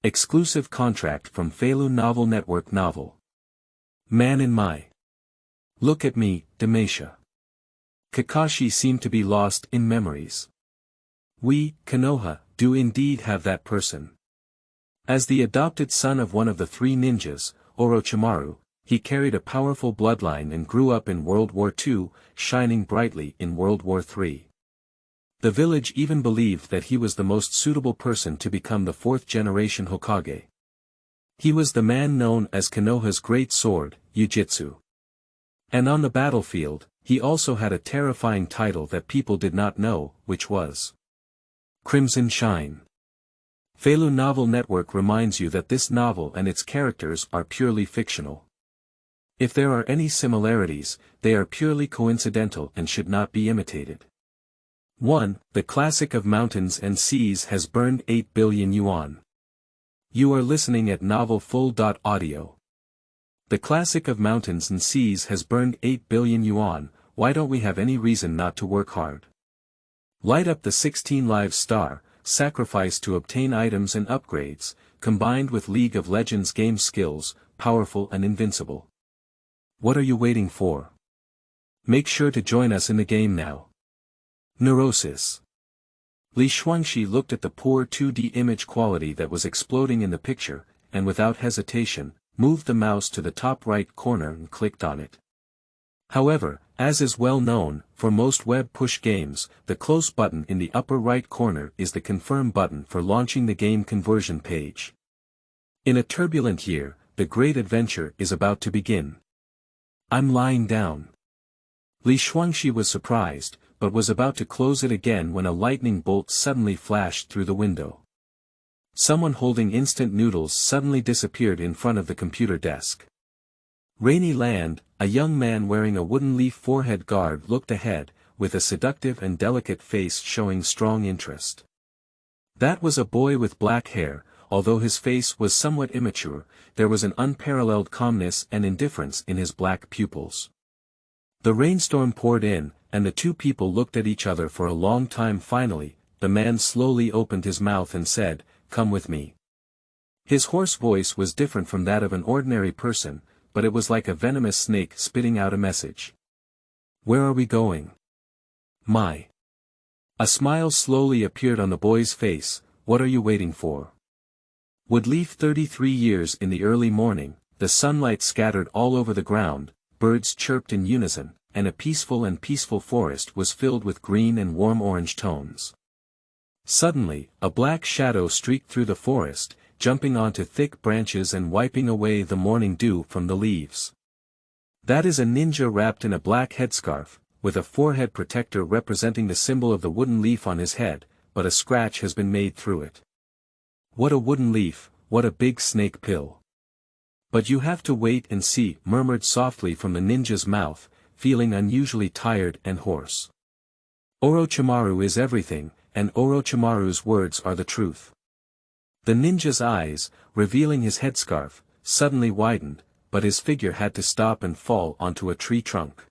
Exclusive contract from Feilu Novel Network novel. Man in my. Look at me, Demacia. Kakashi seemed to be lost in memories. We, Konoha, do indeed have that person. As the adopted son of one of the three ninjas, Orochimaru, he carried a powerful bloodline and grew up in World War II, shining brightly in World War III. The village even believed that he was the most suitable person to become the fourth-generation Hokage. He was the man known as Konoha's great sword, Yujitsu. And on the battlefield, he also had a terrifying title that people did not know, which was Crimson Shine. Feilu Novel Network reminds you that this novel and its characters are purely fictional. If there are any similarities, they are purely coincidental and should not be imitated. 1. The classic of mountains and seas has burned 8 billion yuan. You are listening at novelfull.audio. The classic of mountains and seas has burned 8 billion yuan, why don't we have any reason not to work hard? Light up the 16 live star, sacrifice to obtain items and upgrades, combined with League of Legends game skills, powerful and invincible. What are you waiting for? Make sure to join us in the game now. Neurosis. Li Shuangxi looked at the poor 2D image quality that was exploding in the picture, and without hesitation, moved the mouse to the top right corner and clicked on it. However, as is well known, for most web push games, the close button in the upper right corner is the confirm button for launching the game conversion page. In a turbulent year, the great adventure is about to begin. I'm lying down. Li Shuangxi was surprised, but was about to close it again when a lightning bolt suddenly flashed through the window. Someone holding instant noodles suddenly disappeared in front of the computer desk. Rainy Land, a young man wearing a wooden leaf forehead guard looked ahead, with a seductive and delicate face showing strong interest. That was a boy with black hair, although his face was somewhat immature, there was an unparalleled calmness and indifference in his black pupils. The rainstorm poured in, and the two people looked at each other for a long time. Finally, the man slowly opened his mouth and said, "Come with me." His hoarse voice was different from that of an ordinary person, but it was like a venomous snake spitting out a message. "Where are we going?" "My." A smile slowly appeared on the boy's face. "What are you waiting for?" Would leave 33 years in the early morning, the sunlight scattered all over the ground, birds chirped in unison, and a peaceful forest was filled with green and warm orange tones. Suddenly, a black shadow streaked through the forest, jumping onto thick branches and wiping away the morning dew from the leaves. That is a ninja wrapped in a black headscarf, with a forehead protector representing the symbol of the wooden leaf on his head, but a scratch has been made through it. What a wooden leaf, what a big snake pill. But you have to wait and see, murmured softly from the ninja's mouth, feeling unusually tired and hoarse. Orochimaru is everything, and Orochimaru's words are the truth. The ninja's eyes, revealing his headscarf, suddenly widened, but his figure had to stop and fall onto a tree trunk.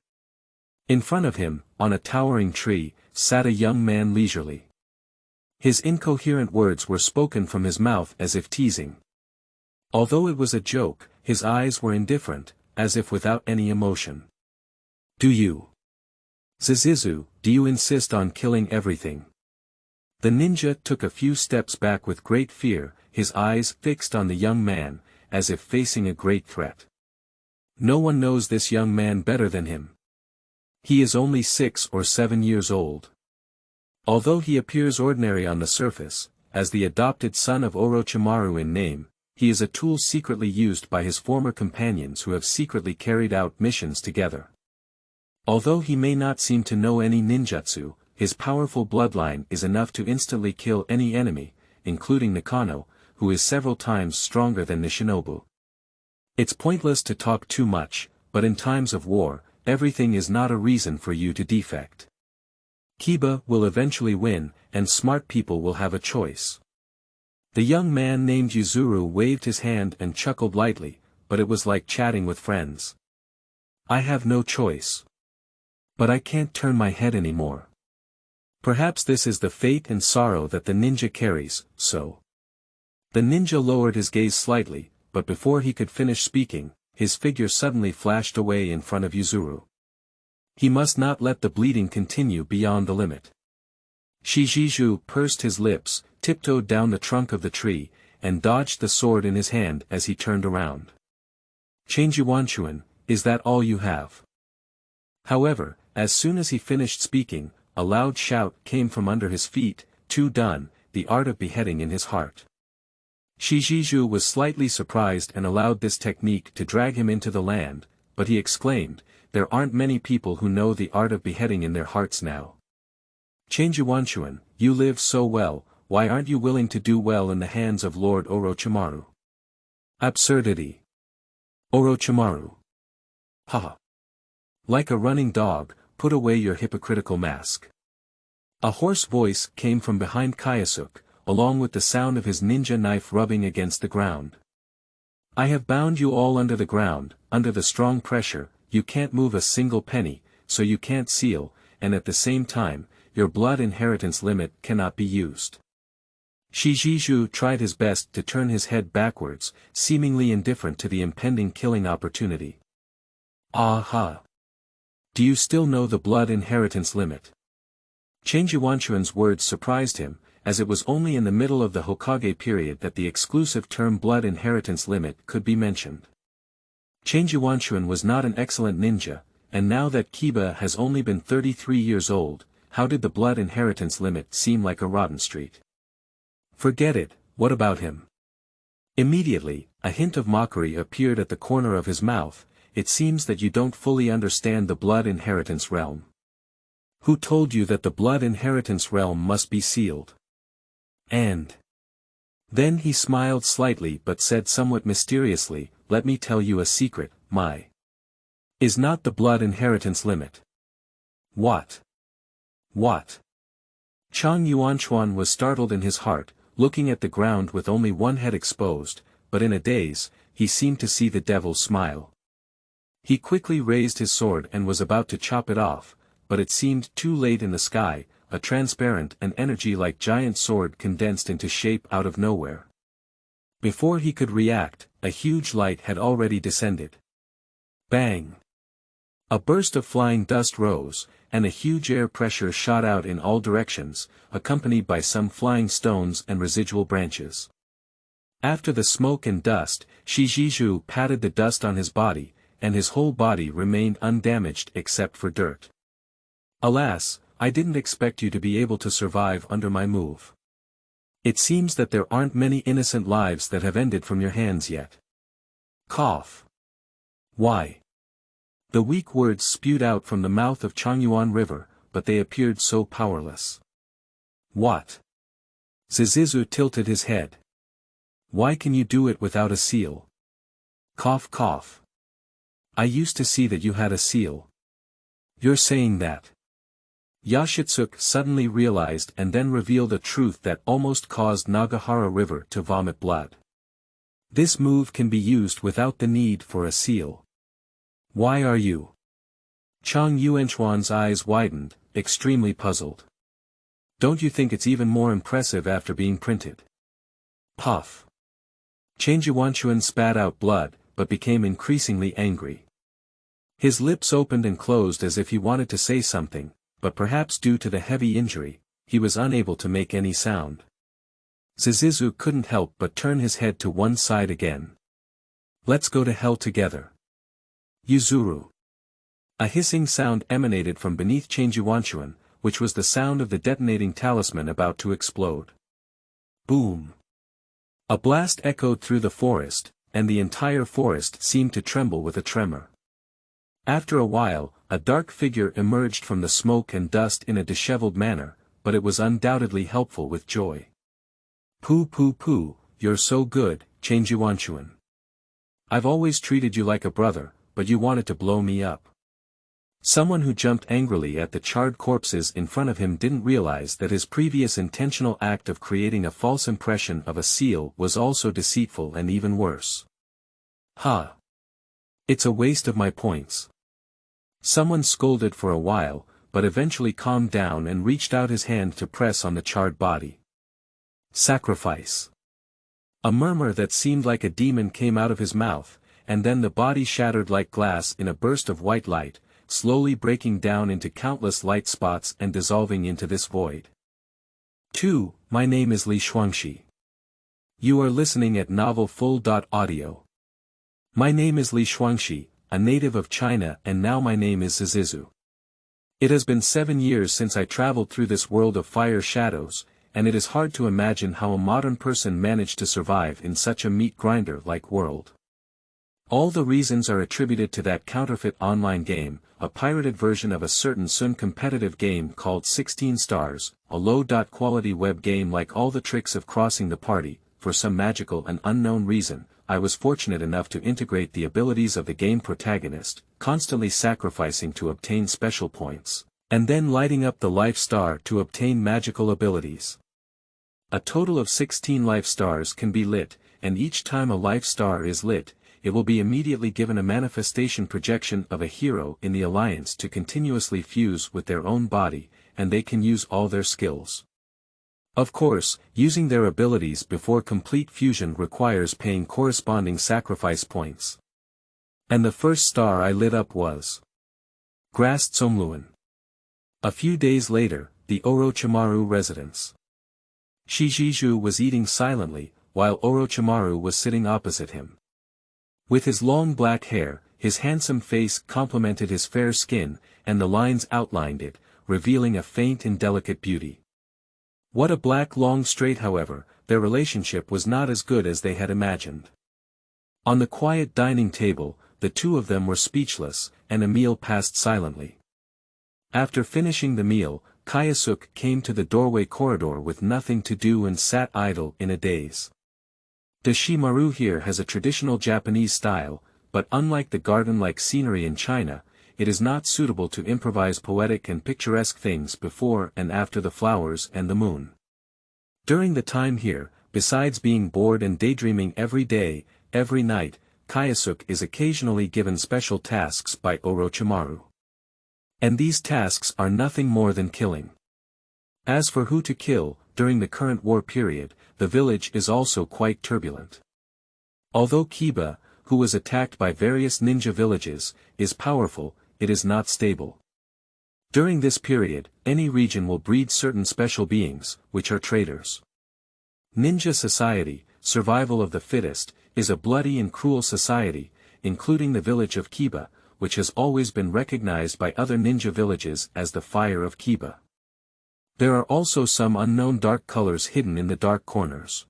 In front of him, on a towering tree, sat a young man leisurely. His incoherent words were spoken from his mouth as if teasing. Although it was a joke, his eyes were indifferent, as if without any emotion. "Do you? Zizizu, do you insist on killing everything?" The ninja took a few steps back with great fear, his eyes fixed on the young man, as if facing a great threat. No one knows this young man better than him. He is only 6 or 7 years old. Although he appears ordinary on the surface, as the adopted son of Orochimaru in name, he is a tool secretly used by his former companions who have secretly carried out missions together. Although he may not seem to know any ninjutsu, his powerful bloodline is enough to instantly kill any enemy, including Nakano, who is several times stronger than the shinobu. It's pointless to talk too much, but in times of war, everything is not a reason for you to defect. Kiba will eventually win, and smart people will have a choice. The young man named Yuzuru waved his hand and chuckled lightly, but it was like chatting with friends. "I have no choice. But I can't turn my head anymore. Perhaps this is the fate and sorrow that the ninja carries, so." The ninja lowered his gaze slightly, but before he could finish speaking, his figure suddenly flashed away in front of Yuzuru. He must not let the bleeding continue beyond the limit. Shijiju pursed his lips, tiptoed down the trunk of the tree, and dodged the sword in his hand as he turned around. Changjuanchuan, is that all you have? However, as soon as he finished speaking, a loud shout came from under his feet, "Too done, the art of beheading in his heart." Shijiju was slightly surprised and allowed this technique to drag him into the land, but he exclaimed, "There aren't many people who know the art of beheading in their hearts now. Changjuanchuan, you live so well, why aren't you willing to do well in the hands of Lord Orochimaru?" Absurdity. Orochimaru. Haha. Like a running dog, put away your hypocritical mask. A hoarse voice came from behind Kayasuke, along with the sound of his ninja knife rubbing against the ground. "I have bound you all under the ground, under the strong pressure, you can't move a single penny, so you can't seal, and at the same time, your blood inheritance limit cannot be used." Shijiju tried his best to turn his head backwards, seemingly indifferent to the impending killing opportunity. "Aha! Do you still know the blood inheritance limit?" Changjuanchuan's words surprised him, as it was only in the middle of the Hokage period that the exclusive term blood inheritance limit could be mentioned. Changjuanchuan was not an excellent ninja, and now that Kiba has only been 33 years old, how did the blood inheritance limit seem like a rotten street? "Forget it, what about him?" Immediately, a hint of mockery appeared at the corner of his mouth. "It seems that you don't fully understand the blood inheritance realm. Who told you that the blood inheritance realm must be sealed? And..." Then he smiled slightly but said somewhat mysteriously, "Let me tell you a secret, my is not the blood inheritance limit." "What? What?" Chang Yuanchuan was startled in his heart, looking at the ground with only one head exposed, but in a daze, he seemed to see the devil's smile. He quickly raised his sword and was about to chop it off, but it seemed too late. In the sky, a transparent and energy-like giant sword condensed into shape out of nowhere. Before he could react, a huge light had already descended. Bang! A burst of flying dust rose, and a huge air pressure shot out in all directions, accompanied by some flying stones and residual branches. After the smoke and dust, Shijiju patted the dust on his body, and his whole body remained undamaged except for dirt. "Alas, I didn't expect you to be able to survive under my move. It seems that there aren't many innocent lives that have ended from your hands yet." Cough. "Why?" The weak words spewed out from the mouth of Changyuan River, but they appeared so powerless. "What?" Zizizu tilted his head. "Why can you do it without a seal?" Cough cough. "I used to see that you had a seal." "You're saying that?" Yashitsuke suddenly realized and then revealed a truth that almost caused Nagahara River to vomit blood. This move can be used without the need for a seal. "Why are you?" Chang Yuanchuan's eyes widened, extremely puzzled. "Don't you think it's even more impressive after being printed?" Puff. Changjuanchuan spat out blood, but became increasingly angry. His lips opened and closed as if he wanted to say something, but perhaps due to the heavy injury, he was unable to make any sound. Zizizu couldn't help but turn his head to one side again. "Let's go to hell together." Yuzuru. A hissing sound emanated from beneath Changjuanchuan, which was the sound of the detonating talisman about to explode. Boom. A blast echoed through the forest, and the entire forest seemed to tremble with a tremor. After a while, a dark figure emerged from the smoke and dust in a disheveled manner, but it was undoubtedly helpful with joy. "Pooh pooh pooh, you're so good, Changjuanchuan. I've always treated you like a brother, but you wanted to blow me up." Someone who jumped angrily at the charred corpses in front of him didn't realize that his previous intentional act of creating a false impression of a seal was also deceitful and even worse. "Ha! It's a waste of my points." Someone scolded for a while, but eventually calmed down and reached out his hand to press on the charred body. Sacrifice. A murmur that seemed like a demon came out of his mouth, and then the body shattered like glass in a burst of white light, slowly breaking down into countless light spots and dissolving into this void. 2. My name is Li Shuangxi. You are listening at Novel Full.audio. My name is Li Shuangxi, a native of China, and now my name is Zizizu. It has been 7 years since I traveled through this world of fire shadows, and it is hard to imagine how a modern person managed to survive in such a meat grinder-like world. All the reasons are attributed to that counterfeit online game, a pirated version of a certain Sun competitive game called 16 Stars, a low-quality web game. Like all the tricks of crossing the party, for some magical and unknown reason, I was fortunate enough to integrate the abilities of the game protagonist, constantly sacrificing to obtain special points, and then lighting up the life star to obtain magical abilities. A total of 16 life stars can be lit, and each time a life star is lit, it will be immediately given a manifestation projection of a hero in the alliance to continuously fuse with their own body, and they can use all their skills. Of course, using their abilities before complete fusion requires paying corresponding sacrifice points. And the first star I lit up was Grass Tsomluan. A few days later, the Orochimaru residence. Shijiju was eating silently, while Orochimaru was sitting opposite him. With his long black hair, his handsome face complemented his fair skin, and the lines outlined it, revealing a faint and delicate beauty. What a black long straight. However, their relationship was not as good as they had imagined. On the quiet dining table, the two of them were speechless, and a meal passed silently. After finishing the meal, Kayasuke came to the doorway corridor with nothing to do and sat idle in a daze. Deshimaru here has a traditional Japanese style, but unlike the garden-like scenery in China, it is not suitable to improvise poetic and picturesque things before and after the flowers and the moon. During the time here, besides being bored and daydreaming every day, every night, Kayasuke is occasionally given special tasks by Orochimaru. And these tasks are nothing more than killing. As for who to kill, during the current war period, the village is also quite turbulent. Although Kiba, who was attacked by various ninja villages, is powerful, it is not stable. During this period, any region will breed certain special beings, which are traitors. Ninja society, survival of the fittest, is a bloody and cruel society, including the village of Kiba, which has always been recognized by other ninja villages as the Fire of Kiba. There are also some unknown dark colors hidden in the dark corners.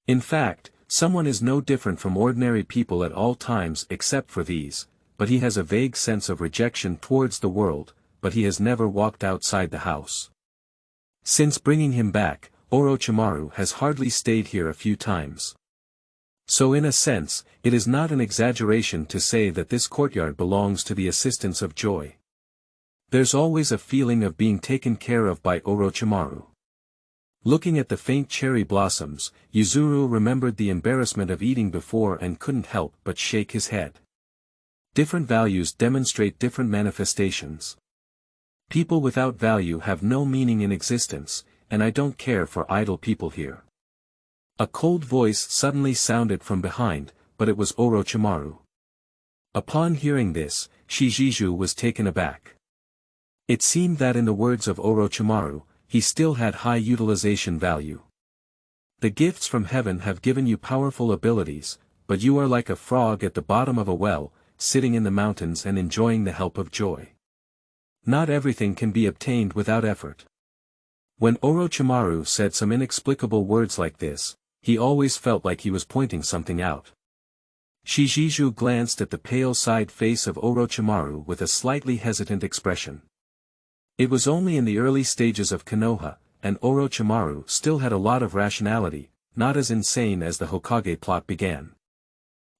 In fact, someone is no different from ordinary people at all times except for these, but he has a vague sense of rejection towards the world, but he has never walked outside the house. Since bringing him back, Orochimaru has hardly stayed here a few times. So in a sense, it is not an exaggeration to say that this courtyard belongs to the assistance of joy. There's always a feeling of being taken care of by Orochimaru. Looking at the faint cherry blossoms, Yuzuru remembered the embarrassment of eating before and couldn't help but shake his head. Different values demonstrate different manifestations. People without value have no meaning in existence, and I don't care for idle people here. A cold voice suddenly sounded from behind, but it was Orochimaru. Upon hearing this, Shijiju was taken aback. It seemed that in the words of Orochimaru, he still had high utilization value. The gifts from heaven have given you powerful abilities, but you are like a frog at the bottom of a well, sitting in the mountains and enjoying the help of joy. Not everything can be obtained without effort. When Orochimaru said some inexplicable words like this, he always felt like he was pointing something out. Shijiju glanced at the pale side face of Orochimaru with a slightly hesitant expression. It was only in the early stages of Konoha, and Orochimaru still had a lot of rationality, not as insane as the Hokage plot began.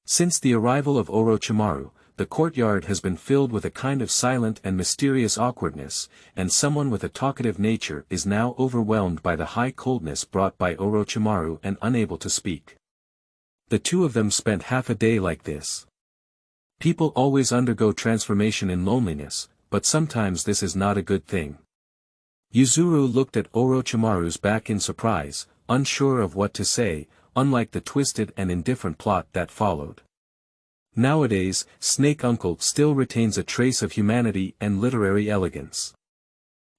Since the arrival of Orochimaru, the courtyard has been filled with a kind of silent and mysterious awkwardness, and someone with a talkative nature is now overwhelmed by the high coldness brought by Orochimaru and unable to speak. The two of them spent half a day like this. People always undergo transformation in loneliness, but sometimes this is not a good thing. Yuzuru looked at Orochimaru's back in surprise, unsure of what to say, unlike the twisted and indifferent plot that followed. Nowadays, Snake Uncle still retains a trace of humanity and literary elegance.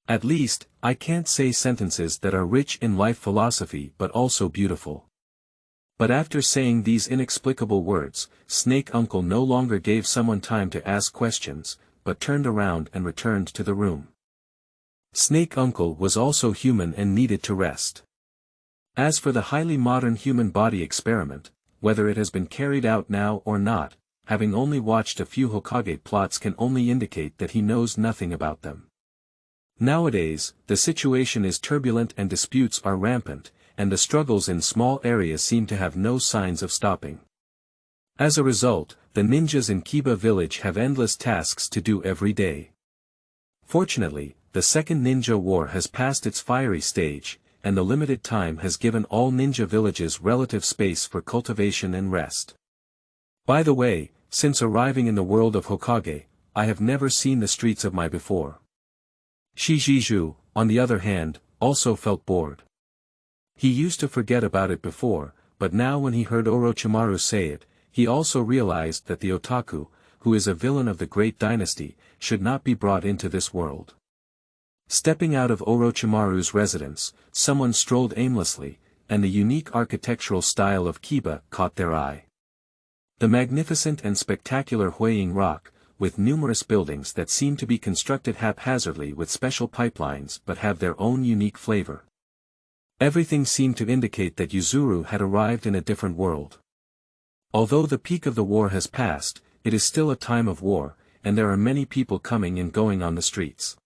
At least, I can't say sentences that are rich in life philosophy but also beautiful. But after saying these inexplicable words, Snake Uncle no longer gave someone time to ask questions, but turned around and returned to the room. Snake Uncle was also human and needed to rest. As for the highly modern human body experiment, whether it has been carried out now or not, having only watched a few Hokage plots can only indicate that he knows nothing about them. Nowadays, the situation is turbulent and disputes are rampant, and the struggles in small areas seem to have no signs of stopping. As a result, the ninjas in Kiba village have endless tasks to do every day. Fortunately, the second ninja war has passed its fiery stage, and the limited time has given all ninja villages relative space for cultivation and rest. By the way, since arriving in the world of Hokage, I have never seen the streets of my before. Shijiju, on the other hand, also felt bored. He used to forget about it before, but now when he heard Orochimaru say it, he also realized that the otaku, who is a villain of the great dynasty, should not be brought into this world. Stepping out of Orochimaru's residence, someone strolled aimlessly, and the unique architectural style of Kiba caught their eye. The magnificent and spectacular Huiying Rock, with numerous buildings that seem to be constructed haphazardly with special pipelines but have their own unique flavor. Everything seemed to indicate that Yuzuru had arrived in a different world. Although the peak of the war has passed, it is still a time of war, and there are many people coming and going on the streets.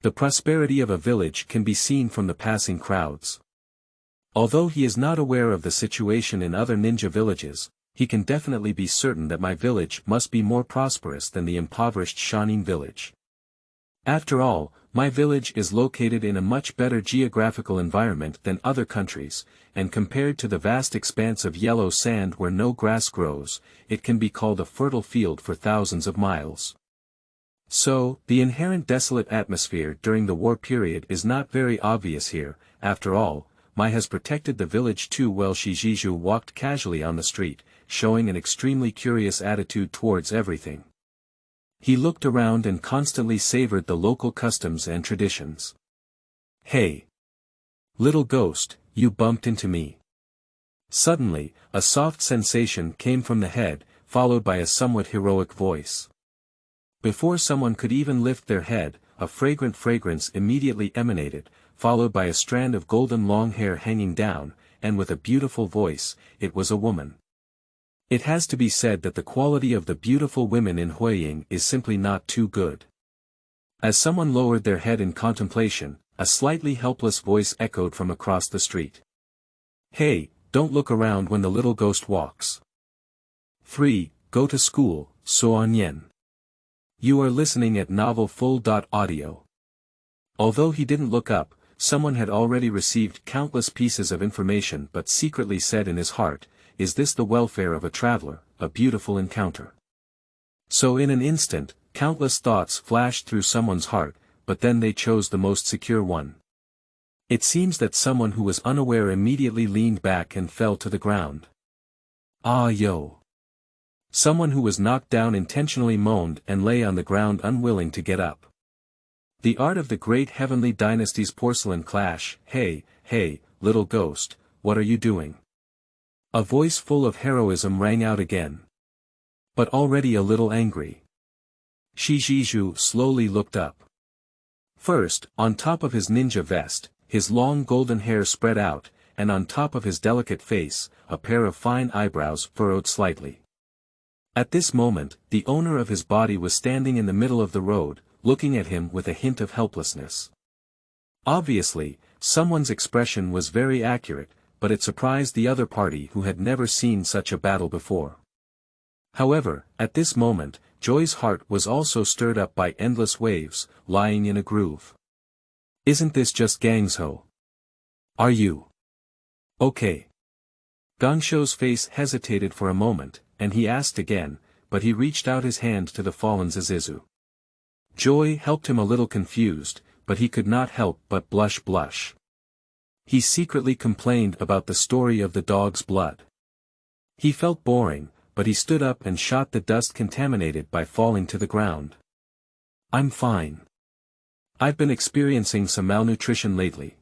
The prosperity of a village can be seen from the passing crowds. Although he is not aware of the situation in other ninja villages, he can definitely be certain that my village must be more prosperous than the impoverished Shanin village. After all, my village is located in a much better geographical environment than other countries, and compared to the vast expanse of yellow sand where no grass grows, it can be called a fertile field for thousands of miles. So, the inherent desolate atmosphere during the war period is not very obvious here. After all, Mai has protected the village too well. Shijiju walked casually on the street, showing an extremely curious attitude towards everything. He looked around and constantly savored the local customs and traditions. Hey! Little ghost, you bumped into me. Suddenly, a soft sensation came from the head, followed by a somewhat heroic voice. Before someone could even lift their head, a fragrant fragrance immediately emanated, followed by a strand of golden long hair hanging down, and with a beautiful voice, it was a woman. It has to be said that the quality of the beautiful women in Huiying is simply not too good. As someone lowered their head in contemplation, a slightly helpless voice echoed from across the street. Hey, don't look around when the little ghost walks. 3. Go to school, Suo Nian. You are listening at Novel Full.audio. Although he didn't look up, someone had already received countless pieces of information but secretly said in his heart, is this the welfare of a traveler, a beautiful encounter? So in an instant, countless thoughts flashed through someone's heart, but then they chose the most secure one. It seems that someone who was unaware immediately leaned back and fell to the ground. Ah yo! Someone who was knocked down intentionally moaned and lay on the ground unwilling to get up. The art of the great heavenly dynasty's porcelain clash. Hey, hey, little ghost, what are you doing? A voice full of heroism rang out again. But already a little angry. Shijiju slowly looked up. First, on top of his ninja vest, his long golden hair spread out, and on top of his delicate face, a pair of fine eyebrows furrowed slightly. At this moment, the owner of his body was standing in the middle of the road, looking at him with a hint of helplessness. Obviously, someone's expression was very accurate, but it surprised the other party who had never seen such a battle before. However, at this moment, Joy's heart was also stirred up by endless waves, lying in a groove. Isn't this just Gangsho? Are you? Okay. Gangsho's face hesitated for a moment, and he asked again, but he reached out his hand to the fallen Zizizu. Joy helped him a little confused, but he could not help but blush. He secretly complained about the story of the dog's blood. He felt boring, but he stood up and shot the dust contaminated by falling to the ground. I'm fine. I've been experiencing some malnutrition lately.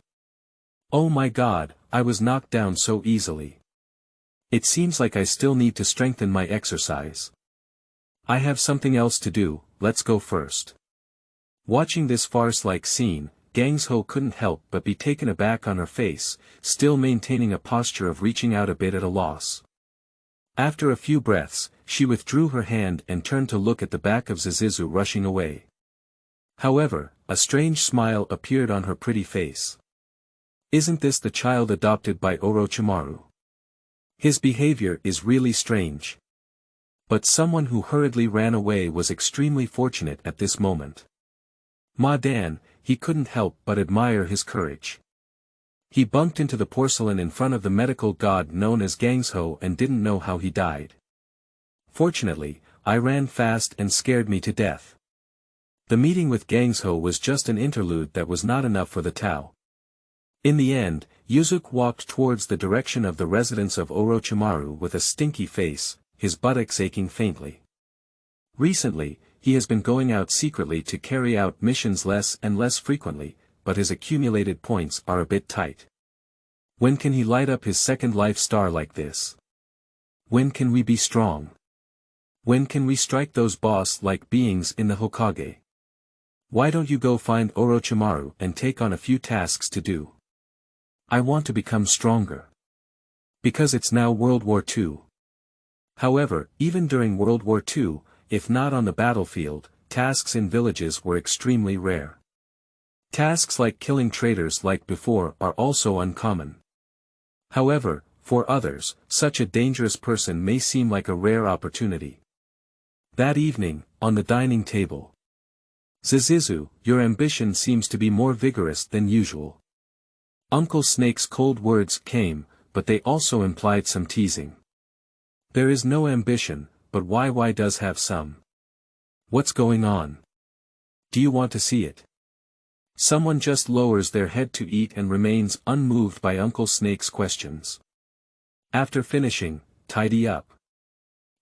Oh my god, I was knocked down so easily. It seems like I still need to strengthen my exercise. I have something else to do, let's go first. Watching this farce-like scene, Gangsho couldn't help but be taken aback on her face, still maintaining a posture of reaching out a bit at a loss. After a few breaths, she withdrew her hand and turned to look at the back of Zizizu rushing away. However, a strange smile appeared on her pretty face. Isn't this the child adopted by Orochimaru? His behavior is really strange. But someone who hurriedly ran away was extremely fortunate at this moment. Ma Dan, he couldn't help but admire his courage. He bumped into the porcelain in front of the medical god known as Gangsho and didn't know how he died. Fortunately, I ran fast and scared me to death. The meeting with Gangsho was just an interlude that was not enough for the Tao. In the end, Yuzuki walked towards the direction of the residence of Orochimaru with a stinky face, his buttocks aching faintly. Recently, he has been going out secretly to carry out missions less and less frequently, but his accumulated points are a bit tight. When can he light up his second life star like this? When can we be strong? When can we strike those boss-like beings in the Hokage? Why don't you go find Orochimaru and take on a few tasks to do? I want to become stronger. Because it's now World War II. However, even during World War II, if not on the battlefield, tasks in villages were extremely rare. Tasks like killing traitors like before are also uncommon. However, for others, such a dangerous person may seem like a rare opportunity. That evening, on the dining table. Zizizu, your ambition seems to be more vigorous than usual. Uncle Snake's cold words came, but they also implied some teasing. There is no ambition, but why does have some. What's going on? Do you want to see it? Someone just lowers their head to eat and remains unmoved by Uncle Snake's questions. After finishing, tidy up.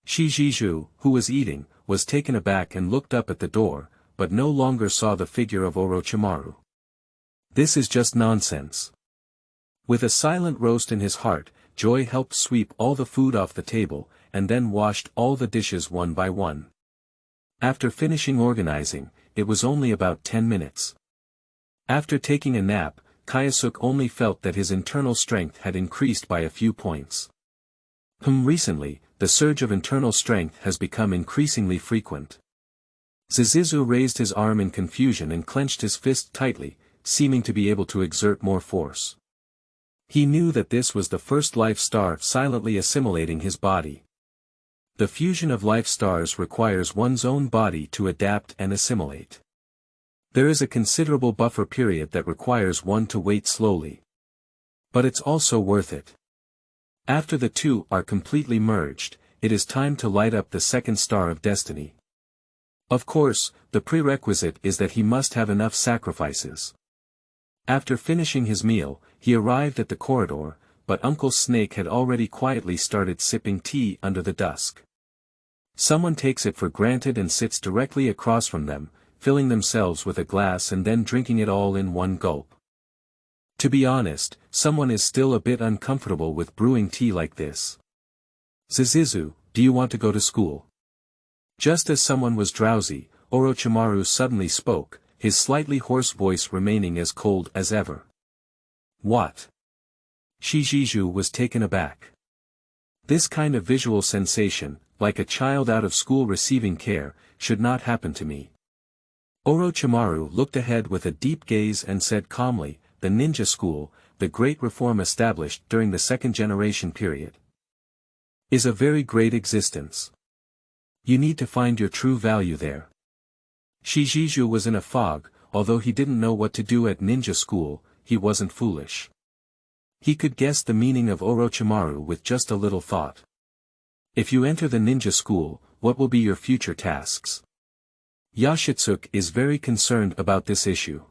Shijiju, who was eating, was taken aback and looked up at the door, but no longer saw the figure of Orochimaru. This is just nonsense. With a silent roast in his heart, Joy helped sweep all the food off the table, and then washed all the dishes one by one. After finishing organizing, it was only about 10 minutes. After taking a nap, Kayasuke only felt that his internal strength had increased by a few points. Recently, the surge of internal strength has become increasingly frequent. Zizizu raised his arm in confusion and clenched his fist tightly, seeming to be able to exert more force. He knew that this was the first life star silently assimilating his body. The fusion of life stars requires one's own body to adapt and assimilate. There is a considerable buffer period that requires one to wait slowly. But it's also worth it. After the two are completely merged, it is time to light up the second star of destiny. Of course, the prerequisite is that he must have enough sacrifices. After finishing his meal, he arrived at the corridor, but Uncle Snake had already quietly started sipping tea under the dusk. Someone takes it for granted and sits directly across from them, filling themselves with a glass and then drinking it all in one gulp. To be honest, someone is still a bit uncomfortable with brewing tea like this. Zizizu, do you want to go to school? Just as someone was drowsy, Orochimaru suddenly spoke, his slightly hoarse voice remaining as cold as ever. What? Shijiju was taken aback. This kind of visual sensation, like a child out of school receiving care, should not happen to me. Orochimaru looked ahead with a deep gaze and said calmly, the ninja school, the great reform established during the second generation period, is a very great existence. You need to find your true value there. Shijiju was in a fog, although he didn't know what to do at ninja school, he wasn't foolish. He could guess the meaning of Orochimaru with just a little thought. If you enter the ninja school, what will be your future tasks? Yashitsuke is very concerned about this issue.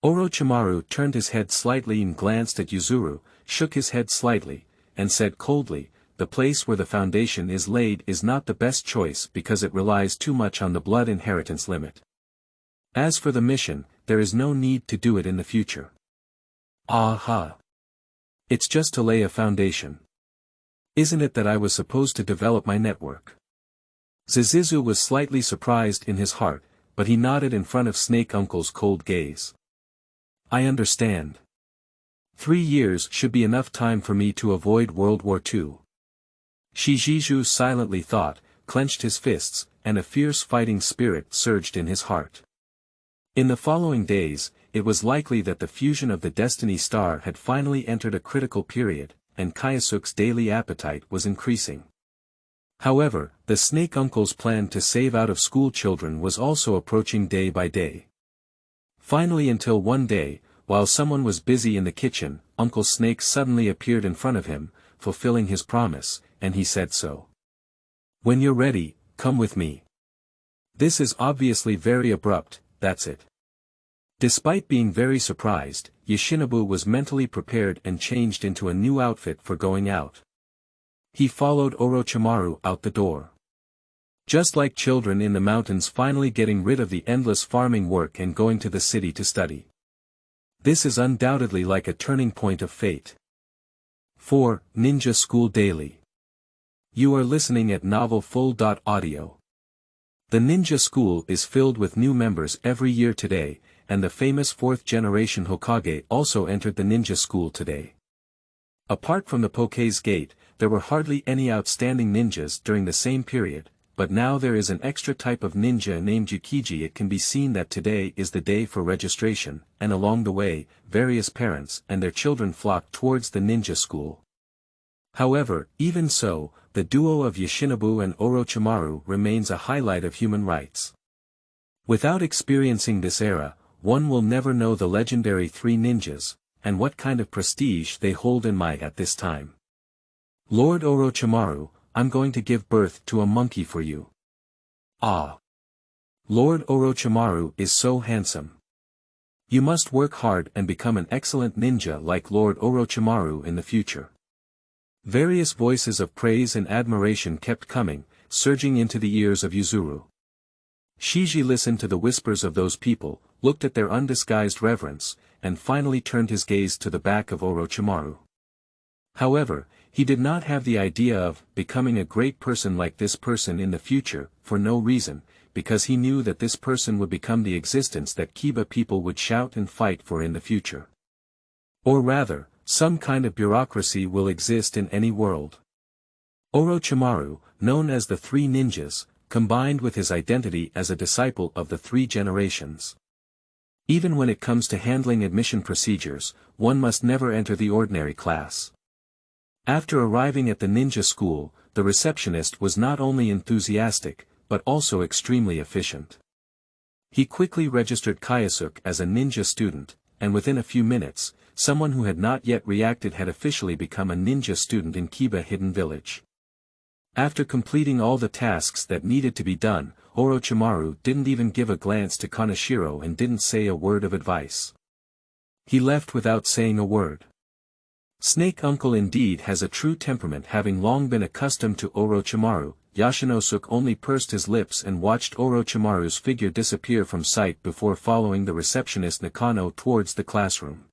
Orochimaru turned his head slightly and glanced at Yuzuru, shook his head slightly, and said coldly, "The place where the foundation is laid is not the best choice because it relies too much on the blood inheritance limit. As for the mission, there is no need to do it in the future. Aha! It's just to lay a foundation. Isn't it that I was supposed to develop my network?" Zizizu was slightly surprised in his heart, but he nodded in front of Snake Uncle's cold gaze. "I understand. 3 years should be enough time for me to avoid World War II. Shijiju silently thought, clenched his fists, and a fierce fighting spirit surged in his heart. In the following days, it was likely that the fusion of the Destiny Star had finally entered a critical period, and Kayasuke's daily appetite was increasing. However, the Snake Uncle's plan to save out-of-school children was also approaching day by day. Finally, until one day, while someone was busy in the kitchen, Uncle Snake suddenly appeared in front of him, fulfilling his promise, and he said so. "When you're ready, come with me." This is obviously very abrupt, that's it. Despite being very surprised, Yoshinobu was mentally prepared and changed into a new outfit for going out. He followed Orochimaru out the door. Just like children in the mountains finally getting rid of the endless farming work and going to the city to study. This is undoubtedly like a turning point of fate. 4. Ninja School Daily. You are listening at novelfull.audio. The ninja school is filled with new members every year today, and the famous 4th-generation Hokage also entered the ninja school today. Apart from the Poke's Gate, there were hardly any outstanding ninjas during the same period, but now there is an extra type of ninja named Yukiji. It can be seen that today is the day for registration, and along the way, various parents and their children flock towards the ninja school. However, even so, the duo of Yoshinobu and Orochimaru remains a highlight of human rights. Without experiencing this era, one will never know the legendary 3 ninjas, and what kind of prestige they hold in Muye at this time. "Lord Orochimaru, I'm going to give birth to a monkey for you." "Ah! Lord Orochimaru is so handsome. You must work hard and become an excellent ninja like Lord Orochimaru in the future." Various voices of praise and admiration kept coming, surging into the ears of Yuzuru. Shiji listened to the whispers of those people, looked at their undisguised reverence, and finally turned his gaze to the back of Orochimaru. However, he did not have the idea of becoming a great person like this person in the future, for no reason, because he knew that this person would become the existence that Kiba people would shout and fight for in the future. Or rather, some kind of bureaucracy will exist in any world. Orochimaru, known as the 3 ninjas, combined with his identity as a disciple of the 3 generations. Even when it comes to handling admission procedures, one must never enter the ordinary class. After arriving at the ninja school, the receptionist was not only enthusiastic, but also extremely efficient. He quickly registered Kayasuke as a ninja student, and within a few minutes, someone who had not yet reacted had officially become a ninja student in Kiba Hidden Village. After completing all the tasks that needed to be done, Orochimaru didn't even give a glance to Kaneshiro and didn't say a word of advice. He left without saying a word. Snake Uncle indeed has a true temperament. Having long been accustomed to Orochimaru, Yoshinosuke only pursed his lips and watched Orochimaru's figure disappear from sight before following the receptionist Nakano towards the classroom.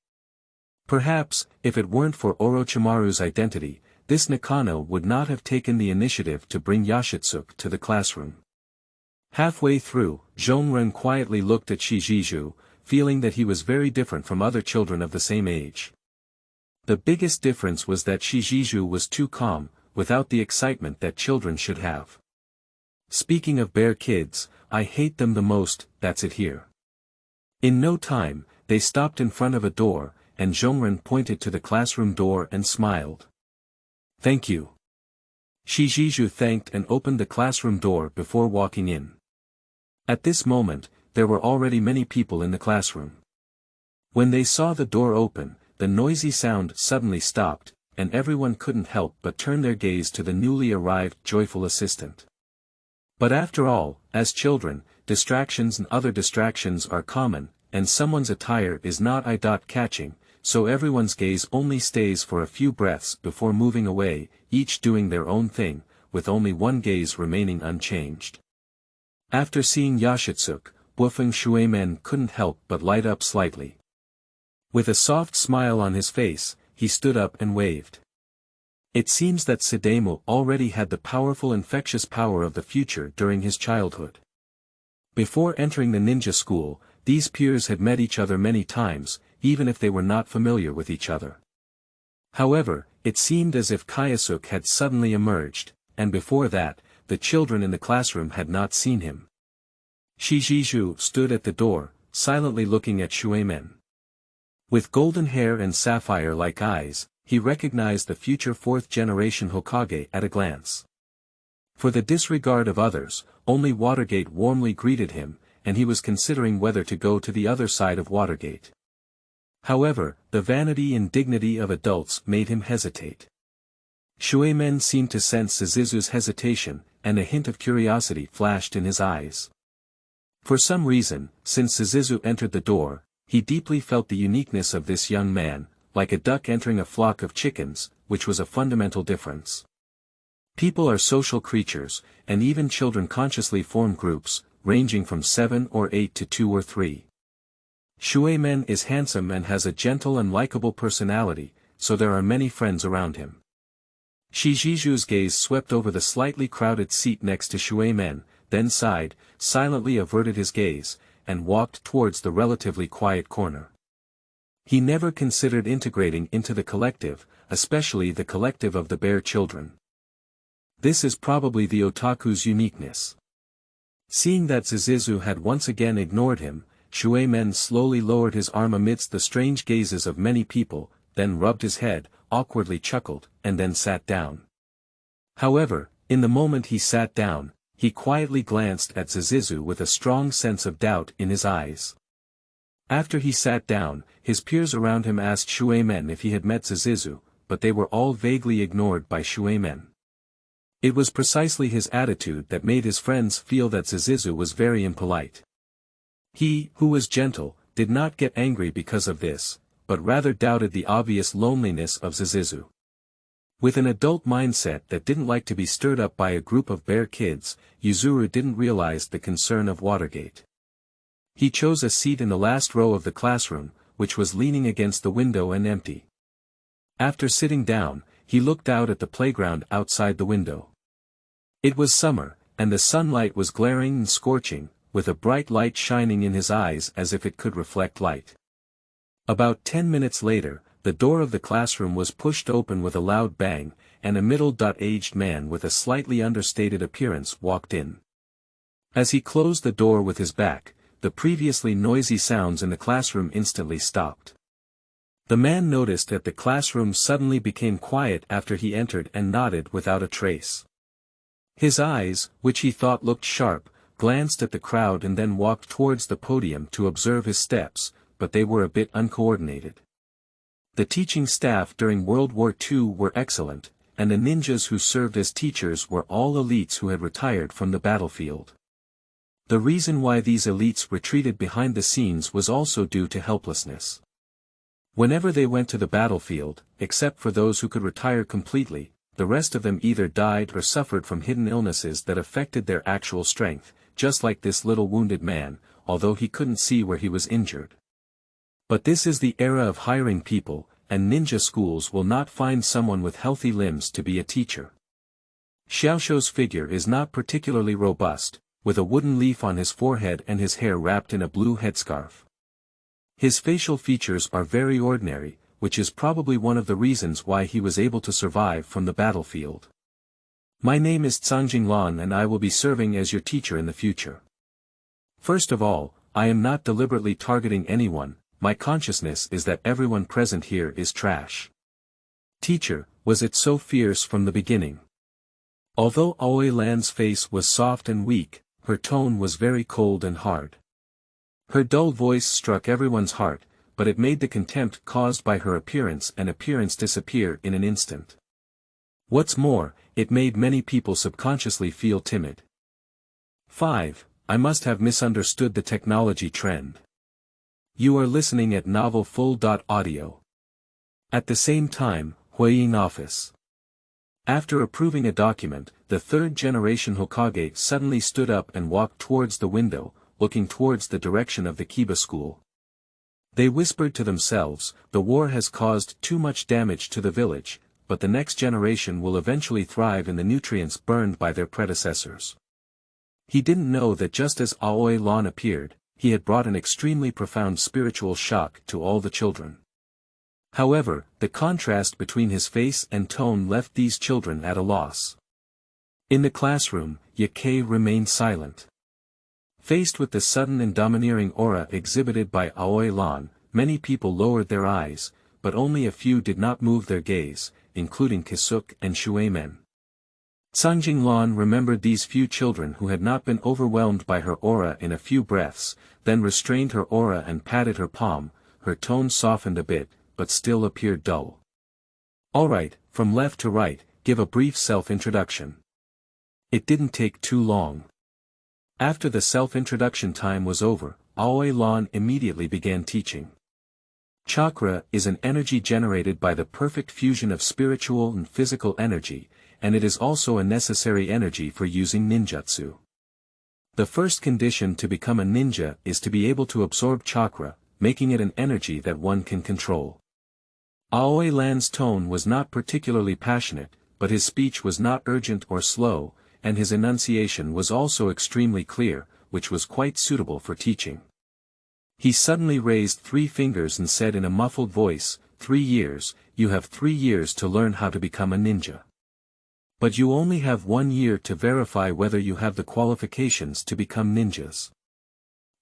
Perhaps, if it weren't for Orochimaru's identity, this Nakano would not have taken the initiative to bring Yoshitsuke to the classroom. Halfway through, Zhongren quietly looked at Shijiju, feeling that he was very different from other children of the same age. The biggest difference was that Shijiju was too calm, without the excitement that children should have. Speaking of bear kids, I hate them the most, that's it here. In no time, they stopped in front of a door, and Zhongren pointed to the classroom door and smiled. "Thank you." Shijiju thanked and opened the classroom door before walking in. At this moment, there were already many people in the classroom. When they saw the door open, the noisy sound suddenly stopped, and everyone couldn't help but turn their gaze to the newly arrived joyful assistant. But after all, as children, distractions and other distractions are common, and someone's attire is not eye-catching, so everyone's gaze only stays for a few breaths before moving away, each doing their own thing, with only one gaze remaining unchanged. After seeing Yashitsuke, Wufeng Shuimen couldn't help but light up slightly. With a soft smile on his face, he stood up and waved. It seems that Sademu already had the powerful infectious power of the future during his childhood. Before entering the ninja school, these peers had met each other many times, even if they were not familiar with each other. However, it seemed as if Kayasuke had suddenly emerged, and before that, the children in the classroom had not seen him. Shijiju stood at the door, silently looking at Shuimen. With golden hair and sapphire-like eyes, he recognized the future fourth-generation Hokage at a glance. For the disregard of others, only Watergate warmly greeted him, and he was considering whether to go to the other side of Watergate. However, the vanity and dignity of adults made him hesitate. Shuimen seemed to sense Zizu's hesitation, and a hint of curiosity flashed in his eyes. For some reason, since Zizu entered the door, he deeply felt the uniqueness of this young man, like a duck entering a flock of chickens, which was a fundamental difference. People are social creatures, and even children consciously form groups, ranging from 7 or 8 to 2 or 3. Shuimen is handsome and has a gentle and likable personality, so there are many friends around him. Shijiju's gaze swept over the slightly crowded seat next to Shuimen, then sighed, silently averted his gaze, and walked towards the relatively quiet corner. He never considered integrating into the collective, especially the collective of the bear children. This is probably the otaku's uniqueness. Seeing that Zizu had once again ignored him, Shuimen slowly lowered his arm amidst the strange gazes of many people, then rubbed his head, awkwardly chuckled, and then sat down. However, in the moment he sat down, he quietly glanced at Zizu with a strong sense of doubt in his eyes. After he sat down, his peers around him asked Shuimen if he had met Zizu, but they were all vaguely ignored by Shuimen. It was precisely his attitude that made his friends feel that Zizu was very impolite. He, who was gentle, did not get angry because of this, but rather doubted the obvious loneliness of Zizu. With an adult mindset that didn't like to be stirred up by a group of bear kids, Yuzuru didn't realize the concern of Watergate. He chose a seat in the last row of the classroom, which was leaning against the window and empty. After sitting down, he looked out at the playground outside the window. It was summer, and the sunlight was glaring and scorching, with a bright light shining in his eyes as if it could reflect light. About 10 minutes later, the door of the classroom was pushed open with a loud bang, and a middle-aged man with a slightly understated appearance walked in. As he closed the door with his back, the previously noisy sounds in the classroom instantly stopped. The man noticed that the classroom suddenly became quiet after he entered and nodded without a trace. His eyes, which he thought looked sharp, glanced at the crowd and then walked towards the podium to observe his steps, but they were a bit uncoordinated. The teaching staff during World War II were excellent, and the ninjas who served as teachers were all elites who had retired from the battlefield. The reason why these elites retreated behind the scenes was also due to helplessness. Whenever they went to the battlefield, except for those who could retire completely, the rest of them either died or suffered from hidden illnesses that affected their actual strength, just like this little wounded man, although he couldn't see where he was injured. But this is the era of hiring people, and ninja schools will not find someone with healthy limbs to be a teacher. Xiaoshuo's figure is not particularly robust, with a wooden leaf on his forehead and his hair wrapped in a blue headscarf. His facial features are very ordinary, which is probably one of the reasons why he was able to survive from the battlefield. My name is Cangjing Lan and I will be serving as your teacher in the future. First of all, I am not deliberately targeting anyone, my consciousness is that everyone present here is trash. Teacher, was it so fierce from the beginning? Although Aoi Lan's face was soft and weak, her tone was very cold and hard. Her dull voice struck everyone's heart, but it made the contempt caused by her appearance disappear in an instant. What's more, it made many people subconsciously feel timid. 5. I must have misunderstood the technology trend. You are listening at Novel Full. Audio. At the same time, Huiying office. After approving a document, the third-generation Hokage suddenly stood up and walked towards the window, looking towards the direction of the Kiba school. They whispered to themselves, the war has caused too much damage to the village, but the next generation will eventually thrive in the nutrients burned by their predecessors. He didn't know that just as Aoi Lan appeared, he had brought an extremely profound spiritual shock to all the children. However, the contrast between his face and tone left these children at a loss. In the classroom, Yakkei remained silent. Faced with the sudden and domineering aura exhibited by Aoi Lan, many people lowered their eyes, but only a few did not move their gaze, including Kisuke and Shuemen. Sanjing Lan remembered these few children who had not been overwhelmed by her aura in a few breaths, then restrained her aura and patted her palm. Her tone softened a bit, but still appeared dull. Alright, from left to right, give a brief self-introduction. It didn't take too long. After the self-introduction time was over, Aoi Lan immediately began teaching. Chakra is an energy generated by the perfect fusion of spiritual and physical energy, and it is also a necessary energy for using ninjutsu. The first condition to become a ninja is to be able to absorb chakra, making it an energy that one can control. Aoi Lan's tone was not particularly passionate, but his speech was not urgent or slow, and his enunciation was also extremely clear, which was quite suitable for teaching. He suddenly raised 3 fingers and said in a muffled voice, 3 years, you have 3 years to learn how to become a ninja. But you only have 1 year to verify whether you have the qualifications to become ninjas.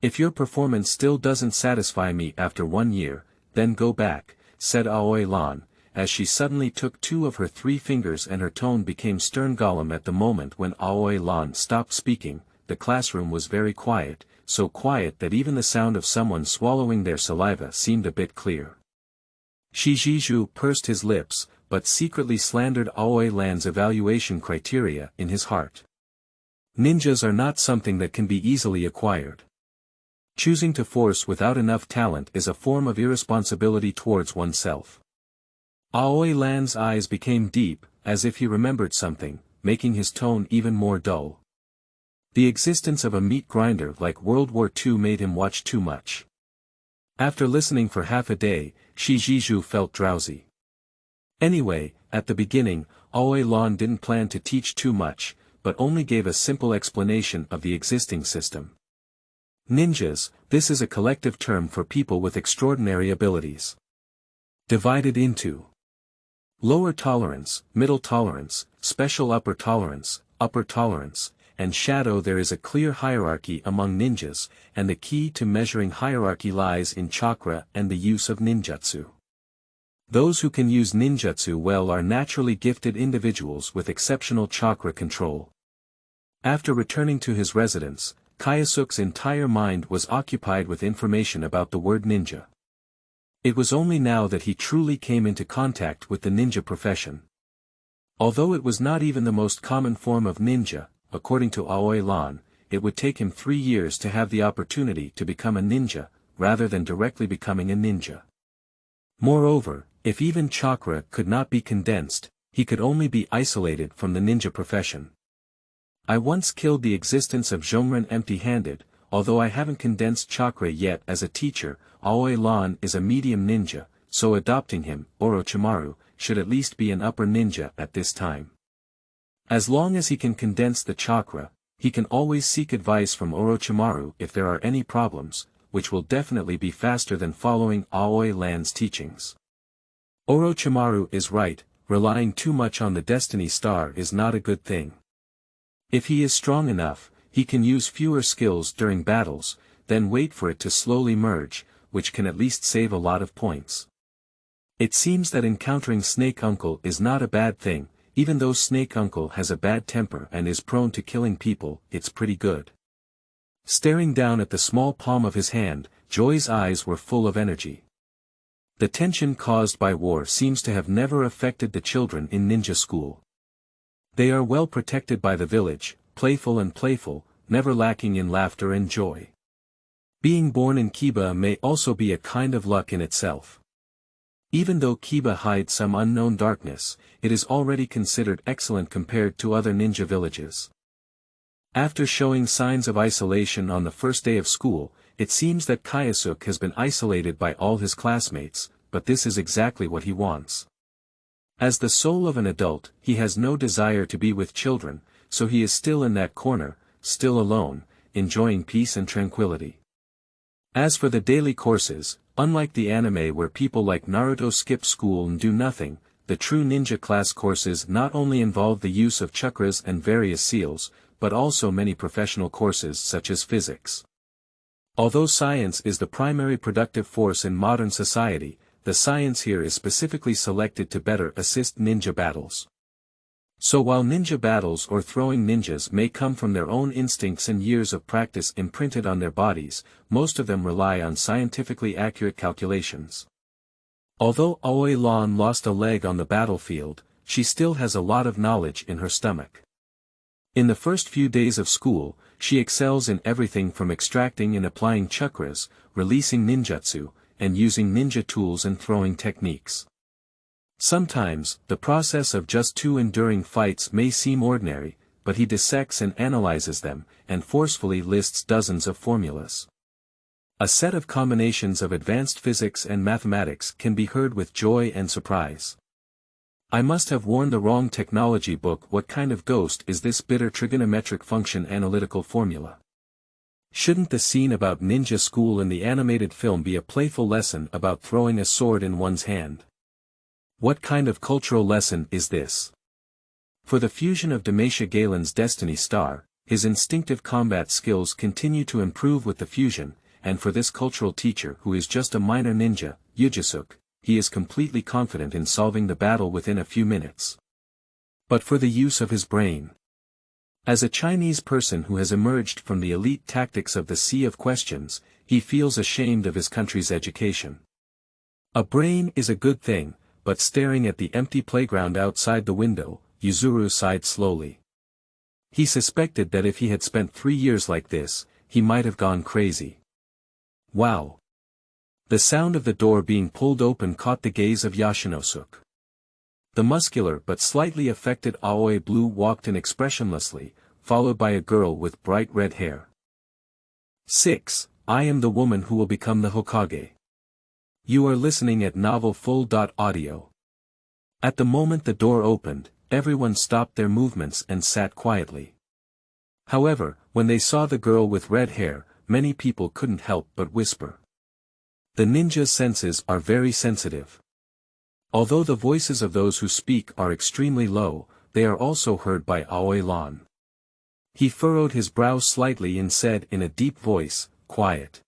If your performance still doesn't satisfy me after 1 year, then go back, said Aoi Lan, as she suddenly took 2 of her 3 fingers and her tone became stern. Gollum. At the moment when Aoi Lan stopped speaking, the classroom was very quiet, so quiet that even the sound of someone swallowing their saliva seemed a bit clear. Shijiju pursed his lips, but secretly slandered Aoi Lan's evaluation criteria in his heart. Ninjas are not something that can be easily acquired. Choosing to force without enough talent is a form of irresponsibility towards oneself. Aoi Lan's eyes became deep, as if he remembered something, making his tone even more dull. The existence of a meat grinder like World War II made him watch too much. After listening for half a day, Shijiju felt drowsy. Anyway, at the beginning, Aoi Lan didn't plan to teach too much, but only gave a simple explanation of the existing system. Ninjas, this is a collective term for people with extraordinary abilities. Divided into lower tolerance, middle tolerance, special upper tolerance, and shadow. There is a clear hierarchy among ninjas, and the key to measuring hierarchy lies in chakra and the use of ninjutsu. Those who can use ninjutsu well are naturally gifted individuals with exceptional chakra control. After returning to his residence, Kyosuke's entire mind was occupied with information about the word ninja. It was only now that he truly came into contact with the ninja profession. Although it was not even the most common form of ninja, according to Aoi Lan, it would take him 3 years to have the opportunity to become a ninja, rather than directly becoming a ninja. Moreover, if even chakra could not be condensed, he could only be isolated from the ninja profession. I once killed the existence of Zhongren empty-handed, although I haven't condensed chakra yet. As a teacher, Aoi Lan is a medium ninja, so adopting him, Orochimaru, should at least be an upper ninja at this time. As long as he can condense the chakra, he can always seek advice from Orochimaru if there are any problems, which will definitely be faster than following Aoi Lan's teachings. Orochimaru is right, relying too much on the destiny star is not a good thing. If he is strong enough, he can use fewer skills during battles, then wait for it to slowly merge, which can at least save a lot of points. It seems that encountering Snake Uncle is not a bad thing, even though Snake Uncle has a bad temper and is prone to killing people. It's pretty good. Staring down at the small palm of his hand, Joy's eyes were full of energy. The tension caused by war seems to have never affected the children in ninja school. They are well protected by the village, playful, never lacking in laughter and joy. Being born in Kiba may also be a kind of luck in itself. Even though Kiba hides some unknown darkness, it is already considered excellent compared to other ninja villages. After showing signs of isolation on the first day of school, it seems that Kayasuke has been isolated by all his classmates, but this is exactly what he wants. As the soul of an adult, he has no desire to be with children, so he is still in that corner, still alone, enjoying peace and tranquility. As for the daily courses, unlike the anime where people like Naruto skip school and do nothing, the true ninja class courses not only involve the use of chakras and various seals, but also many professional courses such as physics. Although science is the primary productive force in modern society, the science here is specifically selected to better assist ninja battles. So while ninja battles or throwing ninjas may come from their own instincts and years of practice imprinted on their bodies, most of them rely on scientifically accurate calculations. Although Aoi Lan lost a leg on the battlefield, she still has a lot of knowledge in her stomach. In the first few days of school, she excels in everything from extracting and applying chakras, releasing ninjutsu, and using ninja tools and throwing techniques. Sometimes, the process of just two enduring fights may seem ordinary, but he dissects and analyzes them, and forcefully lists dozens of formulas. A set of combinations of advanced physics and mathematics can be heard with joy and surprise. I must have worn the wrong technology book. What kind of ghost is this bitter trigonometric function analytical formula? Shouldn't the scene about ninja school in the animated film be a playful lesson about throwing a sword in one's hand? What kind of cultural lesson is this? For the fusion of Demacia Galen's Destiny Star, his instinctive combat skills continue to improve with the fusion, and for this cultural teacher who is just a minor ninja, Yujitsu, he is completely confident in solving the battle within a few minutes. But for the use of his brain. As a Chinese person who has emerged from the elite tactics of the Sea of Questions, he feels ashamed of his country's education. A brain is a good thing, but staring at the empty playground outside the window, Yuzuru sighed slowly. He suspected that if he had spent 3 years like this, he might have gone crazy. Wow! The sound of the door being pulled open caught the gaze of Yoshinosuke. The muscular but slightly affected Aoi Blue walked in expressionlessly, followed by a girl with bright red hair. 6. I am the woman who will become the Hokage. You are listening at Novel Full.audio. At the moment the door opened, everyone stopped their movements and sat quietly. However, when they saw the girl with red hair, many people couldn't help but whisper. The ninja's senses are very sensitive. Although the voices of those who speak are extremely low, they are also heard by Aoi Lan. He furrowed his brow slightly and said in a deep voice, quiet.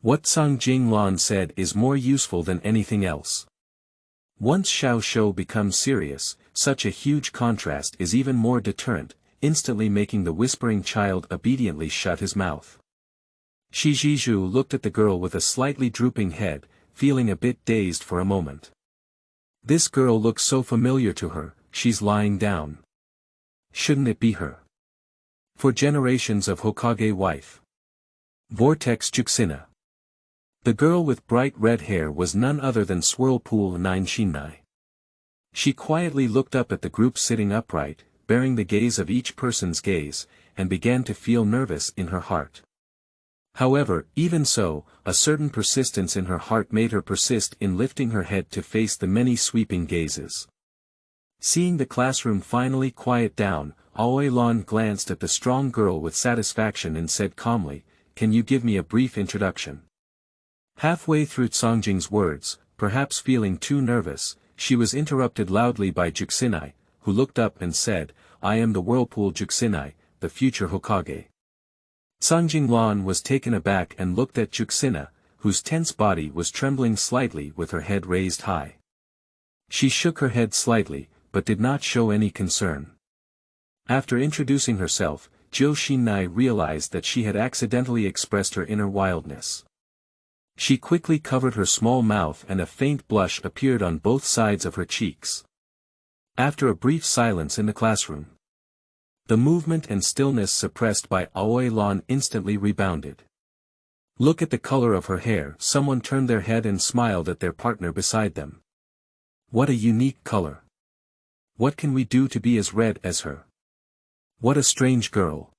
What Songjing Lan said is more useful than anything else. Once Xiao Shou becomes serious, such a huge contrast is even more deterrent, instantly making the whispering child obediently shut his mouth. Shizhizhu looked at the girl with a slightly drooping head, feeling a bit dazed for a moment. This girl looks so familiar to her, she's lying down. Shouldn't it be her? For generations of Hokage wife. Vortex Juxina. The girl with bright red hair was none other than Swirlpool 9 Shinai. She quietly looked up at the group sitting upright, bearing the gaze of each person's gaze, and began to feel nervous in her heart. However, even so, a certain persistence in her heart made her persist in lifting her head to face the many sweeping gazes. Seeing the classroom finally quiet down, Aoi Lan glanced at the strong girl with satisfaction and said calmly, "Can you give me a brief introduction?" Halfway through Songjing's words, perhaps feeling too nervous, she was interrupted loudly by Juxinai, who looked up and said, "I am the Whirlpool Juxinai, the future Hokage." Songjing Lan was taken aback and looked at Juxina, whose tense body was trembling slightly with her head raised high. She shook her head slightly, but did not show any concern. After introducing herself, Jiu Shinai realized that she had accidentally expressed her inner wildness. She quickly covered her small mouth and a faint blush appeared on both sides of her cheeks. After a brief silence in the classroom, the movement and stillness suppressed by Aoi Lan instantly rebounded. Look at the color of her hair. Someone turned their head and smiled at their partner beside them. What a unique color. What can we do to be as red as her? What a strange girl.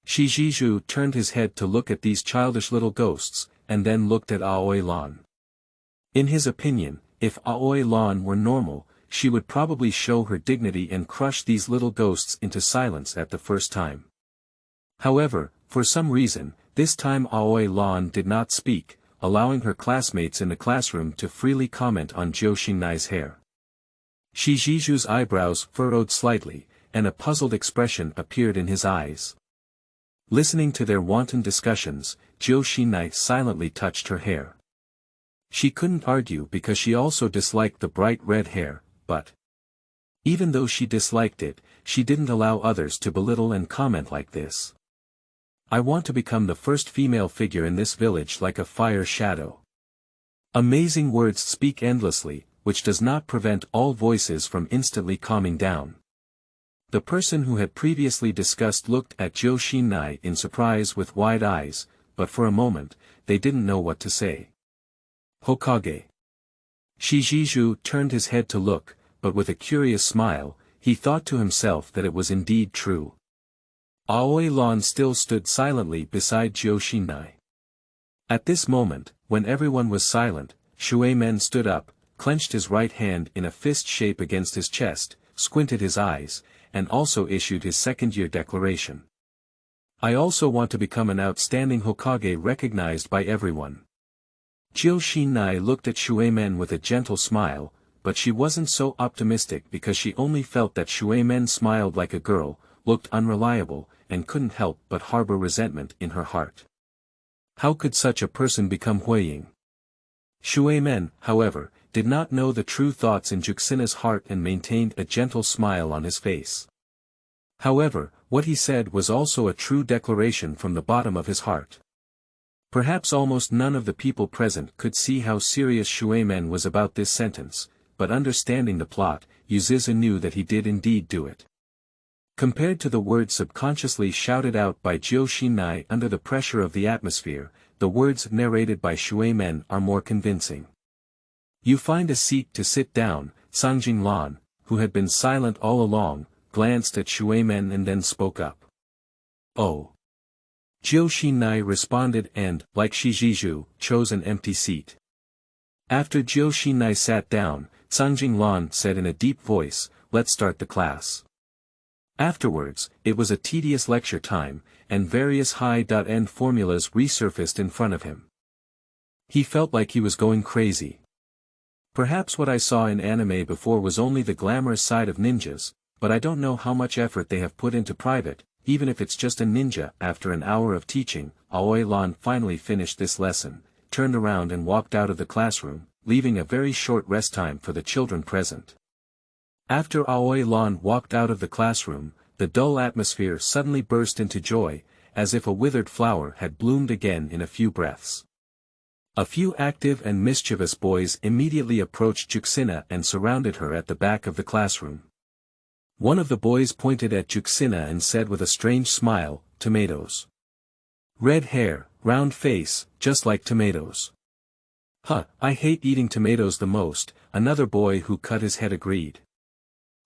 Shiziju turned his head to look at these childish little ghosts, and then looked at Aoi Lan. In his opinion, if Aoi Lan were normal, she would probably show her dignity and crush these little ghosts into silence at the first time. However, for some reason, this time Aoi Lan did not speak, allowing her classmates in the classroom to freely comment on Zhou Xinai's hair. Shijiju's eyebrows furrowed slightly, and a puzzled expression appeared in his eyes. Listening to their wanton discussions, Zhou Xinai silently touched her hair. She couldn't argue because she also disliked the bright red hair, but even though she disliked it, she didn't allow others to belittle and comment like this. I want to become the first female figure in this village like a fire shadow. Amazing words speak endlessly, which does not prevent all voices from instantly calming down. The person who had previously discussed looked at Zhou Xinai in surprise with wide eyes, but for a moment, they didn't know what to say. Hokage. Shiziju turned his head to look, but with a curious smile, he thought to himself that it was indeed true. Aoi Lan still stood silently beside Zhou Xinai. At this moment, when everyone was silent, Shui Men stood up, clenched his right hand in a fist shape against his chest, squinted his eyes, and also issued his second-year declaration. I also want to become an outstanding Hokage recognized by everyone. Zhou Xinai looked at Shui Men with a gentle smile, but she wasn't so optimistic because she only felt that Shui Men smiled like a girl, looked unreliable, and couldn't help but harbor resentment in her heart. How could such a person become Huiying? Shui Men, however, did not know the true thoughts in Juxina's heart and maintained a gentle smile on his face. However, what he said was also a true declaration from the bottom of his heart. Perhaps almost none of the people present could see how serious Shui Men was about this sentence, but understanding the plot, Yujitsu knew that he did indeed do it. Compared to the words subconsciously shouted out by Zhou Xinai under the pressure of the atmosphere, the words narrated by Shui Men are more convincing. You find a seat to sit down. Sangjing Lan, who had been silent all along, glanced at Shui Men and then spoke up. Oh. Zhou Xinai responded and, like Shiziju, chose an empty seat. After Zhou Xinai sat down, Sangjing Lan said in a deep voice, "Let's start the class." Afterwards, it was a tedious lecture time, and various high-end formulas resurfaced in front of him. He felt like he was going crazy. Perhaps what I saw in anime before was only the glamorous side of ninjas, but I don't know how much effort they have put into private, even if it's just a ninja. After an hour of teaching, Aoi Lan finally finished this lesson, turned around and walked out of the classroom, leaving a very short rest time for the children present. After Aoi Lan walked out of the classroom, the dull atmosphere suddenly burst into joy, as if a withered flower had bloomed again in a few breaths. A few active and mischievous boys immediately approached Juxina and surrounded her at the back of the classroom. One of the boys pointed at Juxina and said with a strange smile, "Tomatoes. Red hair, round face, just like tomatoes." "Huh, I hate eating tomatoes the most," another boy who cut his head agreed.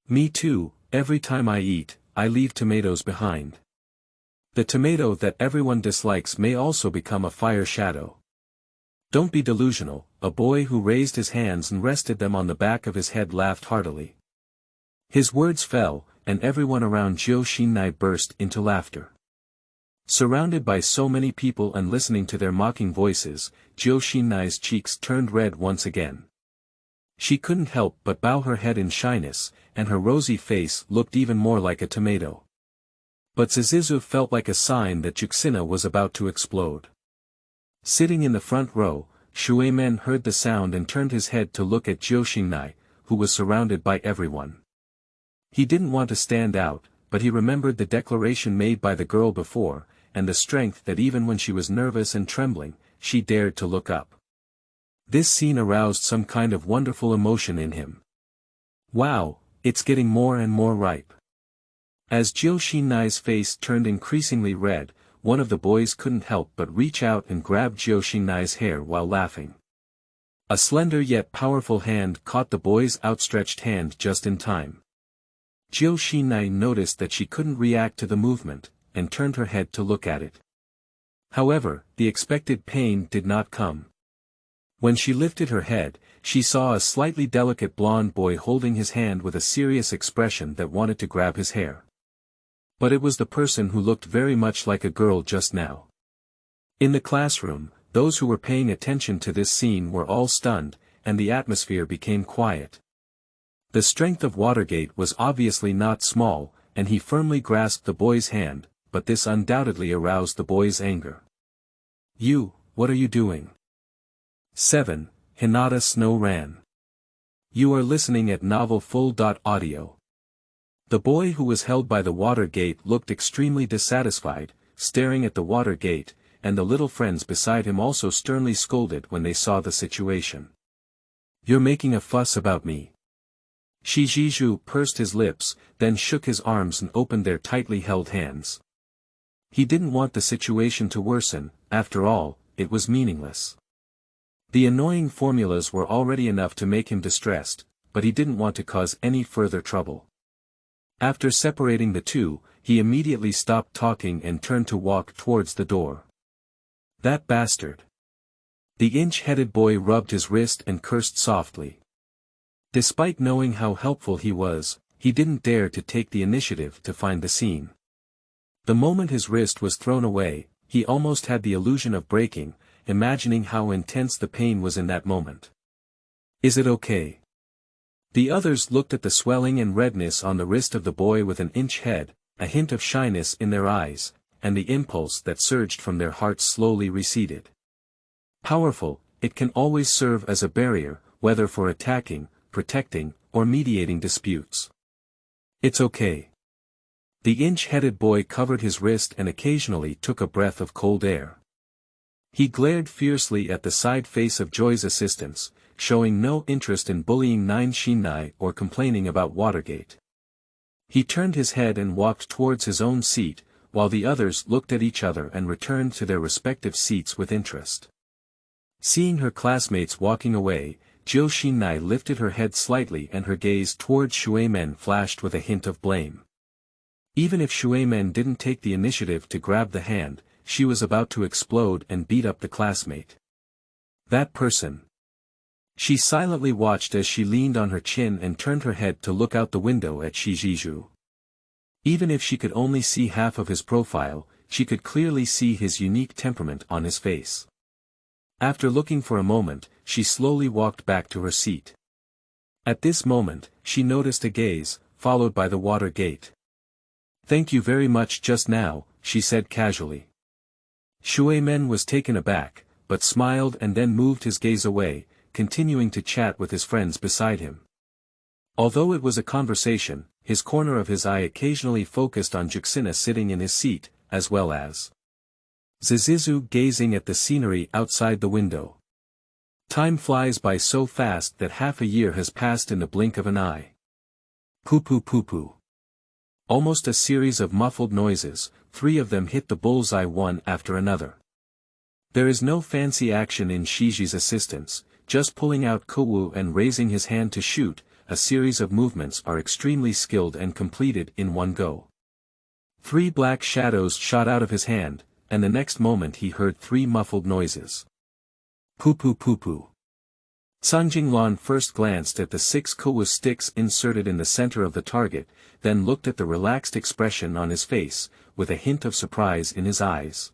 "Me too, every time I eat, I leave tomatoes behind." The tomato that everyone dislikes may also become a fire shadow. "Don't be delusional," a boy who raised his hands and rested them on the back of his head laughed heartily. His words fell, and everyone around Zhou Xinai burst into laughter. Surrounded by so many people and listening to their mocking voices, Zhou Xinai's cheeks turned red once again. She couldn't help but bow her head in shyness, and her rosy face looked even more like a tomato. But Zizizu felt like a sign that Juxina was about to explode. Sitting in the front row, Shui Men heard the sound and turned his head to look at Zhou Xinai, who was surrounded by everyone. He didn't want to stand out, but he remembered the declaration made by the girl before, and the strength that even when she was nervous and trembling, she dared to look up. This scene aroused some kind of wonderful emotion in him. Wow, it's getting more and more ripe. As Zhou Xinai's face turned increasingly red, one of the boys couldn't help but reach out and grab Jiu Xinai's hair while laughing. A slender yet powerful hand caught the boy's outstretched hand just in time. Jiu Xinai noticed that she couldn't react to the movement, and turned her head to look at it. However, the expected pain did not come. When she lifted her head, she saw a slightly delicate blonde boy holding his hand with a serious expression that wanted to grab his hair. But it was the person who looked very much like a girl just now. In the classroom, those who were paying attention to this scene were all stunned, and the atmosphere became quiet. The strength of Watergate was obviously not small, and he firmly grasped the boy's hand, but this undoubtedly aroused the boy's anger. "You, what are you doing?" 7. Hinata Snow Ran. You are listening at Novel Full.audio. The boy who was held by the water gate looked extremely dissatisfied, staring at the water gate, and the little friends beside him also sternly scolded when they saw the situation. "You're making a fuss about me." Shiziju pursed his lips, then shook his arms and opened their tightly held hands. He didn't want the situation to worsen, after all, it was meaningless. The annoying formulas were already enough to make him distressed, but he didn't want to cause any further trouble. After separating the two, he immediately stopped talking and turned to walk towards the door. "That bastard." The inch-headed boy rubbed his wrist and cursed softly. Despite knowing how helpful he was, he didn't dare to take the initiative to find the scene. The moment his wrist was thrown away, he almost had the illusion of breaking, imagining how intense the pain was in that moment. "Is it okay?" The others looked at the swelling and redness on the wrist of the boy with an inch head, a hint of shyness in their eyes, and the impulse that surged from their hearts slowly receded. Powerful, it can always serve as a barrier, whether for attacking, protecting, or mediating disputes. "It's okay." The inch-headed boy covered his wrist and occasionally took a breath of cold air. He glared fiercely at the side face of Joy's assistants, showing no interest in bullying Nine Shinai or complaining about Watergate. He turned his head and walked towards his own seat, while the others looked at each other and returned to their respective seats with interest. Seeing her classmates walking away, Jiu Xinai lifted her head slightly and her gaze towards Shuemen flashed with a hint of blame. Even if Shuemen didn't take the initiative to grab the hand, she was about to explode and beat up the classmate. That person. She silently watched as she leaned on her chin and turned her head to look out the window at Shiziju. Even if she could only see half of his profile, she could clearly see his unique temperament on his face. After looking for a moment, she slowly walked back to her seat. At this moment, she noticed a gaze, followed by the water gate. "Thank you very much just now," she said casually. Shuemen was taken aback, but smiled and then moved his gaze away, continuing to chat with his friends beside him. Although it was a conversation, his corner of his eye occasionally focused on Juxina sitting in his seat, as well as Zizizu gazing at the scenery outside the window. Time flies by so fast that half a year has passed in the blink of an eye. Poo-poo poo-poo. Almost a series of muffled noises, 3 of them hit the bullseye one after another. There is no fancy action in Shiji's assistance, just pulling out Kowu and raising his hand to shoot. A series of movements are extremely skilled and completed in one go. 3 black shadows shot out of his hand, and the next moment he heard 3 muffled noises. Poo-poo poo-poo. Sun Jinglan first glanced at the 6 Kowu sticks inserted in the center of the target, then looked at the relaxed expression on his face, with a hint of surprise in his eyes.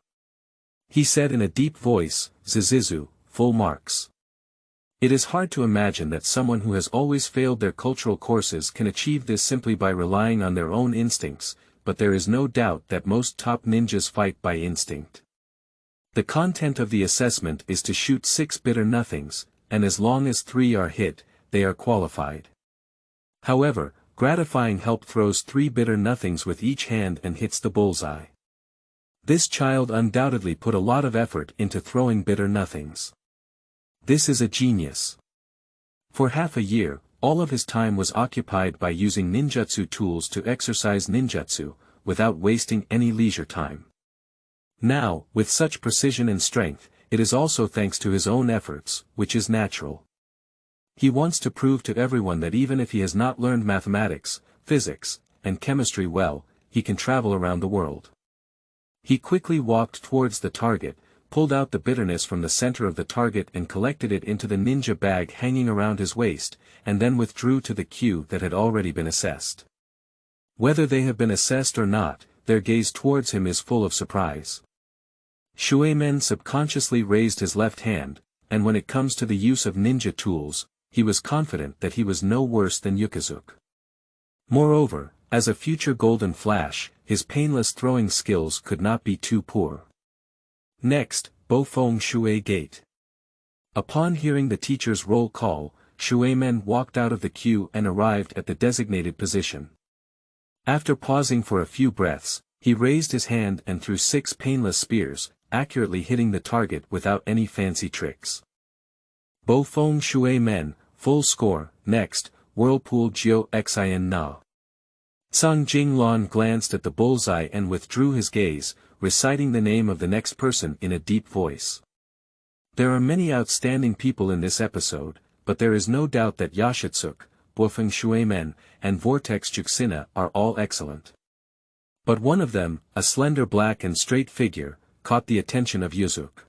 He said in a deep voice, "Zizizu, full marks." It is hard to imagine that someone who has always failed their cultural courses can achieve this simply by relying on their own instincts, but there is no doubt that most top ninjas fight by instinct. The content of the assessment is to shoot 6 bitter nothings, and as long as 3 are hit, they are qualified. However, gratifying help throws 3 bitter nothings with each hand and hits the bullseye. This child undoubtedly put a lot of effort into throwing bitter nothings. This is a genius. For half a year, all of his time was occupied by using ninjutsu tools to exercise ninjutsu, without wasting any leisure time. Now, with such precision and strength, it is also thanks to his own efforts, which is natural. He wants to prove to everyone that even if he has not learned mathematics, physics, and chemistry well, he can travel around the world. He quickly walked towards the target, pulled out the bitterness from the center of the target and collected it into the ninja bag hanging around his waist, and then withdrew to the queue that had already been assessed. Whether they have been assessed or not, their gaze towards him is full of surprise. Shuemen subconsciously raised his left hand, and when it comes to the use of ninja tools, he was confident that he was no worse than Yukizuke. Moreover, as a future Golden Flash, his painless throwing skills could not be too poor. Next, Bofeng Shui Gate. Upon hearing the teacher's roll call, Shuemen walked out of the queue and arrived at the designated position. After pausing for a few breaths, he raised his hand and threw 6 painless spears, accurately hitting the target without any fancy tricks. Bofeng Shuemen, full score. Next, Whirlpool Jiu Xin Na. Sung Jinglan glanced at the bullseye and withdrew his gaze, reciting the name of the next person in a deep voice. There are many outstanding people in this episode, but there is no doubt that Yashitsuke, Bofeng Shuemen, and Vortex Juxina are all excellent. But one of them, a slender black and straight figure, caught the attention of Yuzuke.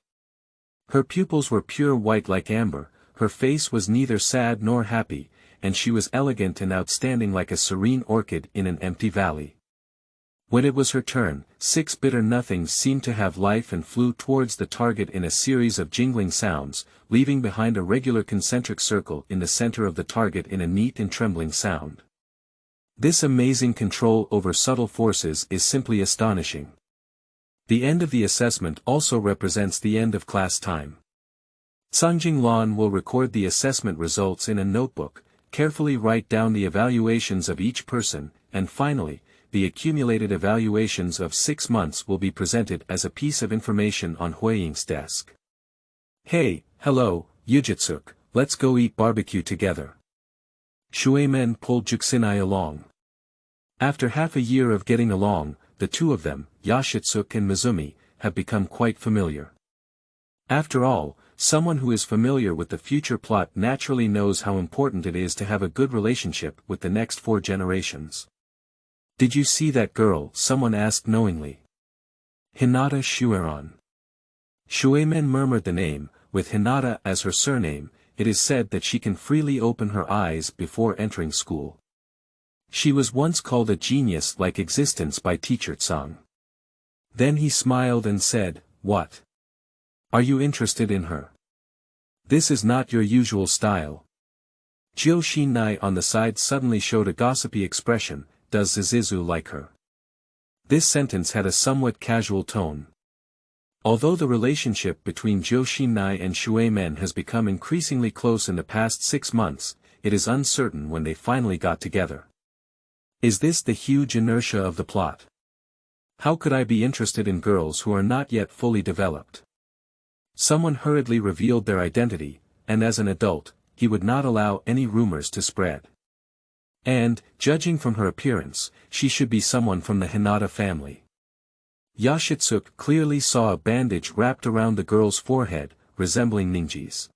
Her pupils were pure white like amber, her face was neither sad nor happy, and she was elegant and outstanding like a serene orchid in an empty valley. When it was her turn, 6 bitter nothings seemed to have life and flew towards the target in a series of jingling sounds, leaving behind a regular concentric circle in the center of the target in a neat and trembling sound. This amazing control over subtle forces is simply astonishing. The end of the assessment also represents the end of class time. Sungjing Lan will record the assessment results in a notebook, carefully write down the evaluations of each person, and finally, the accumulated evaluations of 6 months will be presented as a piece of information on Huiying's desk. Hey, hello, Yujitsuke, let's go eat barbecue together. Shuemen pulled Juxinai along. After half a year of getting along, the two of them, Yashitsuke and Mizumi, have become quite familiar. After all, someone who is familiar with the future plot naturally knows how important it is to have a good relationship with the next 4 generations. Did you see that girl? Someone asked knowingly. Hinata Snow Ran. Shuemen murmured the name. With Hinata as her surname, it is said that she can freely open her eyes before entering school. She was once called a genius-like existence by teacher Tsang. Then he smiled and said, "What? Are you interested in her? This is not your usual style." Jiu Shinai on the side suddenly showed a gossipy expression. Does Zizizu like her? This sentence had a somewhat casual tone. Although the relationship between Jiu Shinai and Shuemen has become increasingly close in the past 6 months, it is uncertain when they finally got together. Is this the huge inertia of the plot? How could I be interested in girls who are not yet fully developed? Someone hurriedly revealed their identity, and as an adult, he would not allow any rumors to spread. And, judging from her appearance, she should be someone from the Hinata family. Yashitsuke clearly saw a bandage wrapped around the girl's forehead, resembling Ningji's.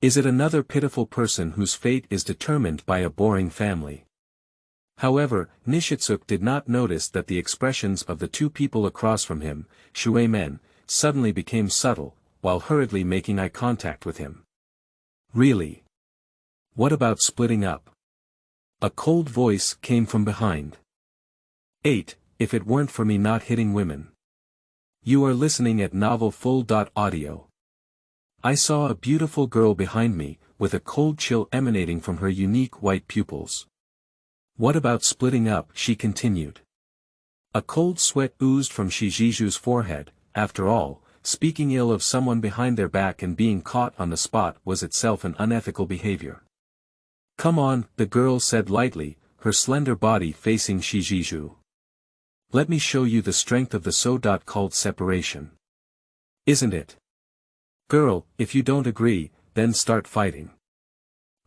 Is it another pitiful person whose fate is determined by a boring family? However, Nishitsuke did not notice that the expressions of the two people across from him, Shuemen, suddenly became subtle, while hurriedly making eye contact with him. Really? What about splitting up? A cold voice came from behind. 8. If it weren't for me not hitting women. You are listening at novelfull.audio. I saw a beautiful girl behind me, with a cold chill emanating from her unique white pupils. What about splitting up? She continued. A cold sweat oozed from Shijiju's forehead. After all, speaking ill of someone behind their back and being caught on the spot was itself an unethical behavior. Come on, the girl said lightly, her slender body facing Shijiju. Let me show you the strength of the so-called separation. Isn't it? Girl, if you don't agree, then start fighting.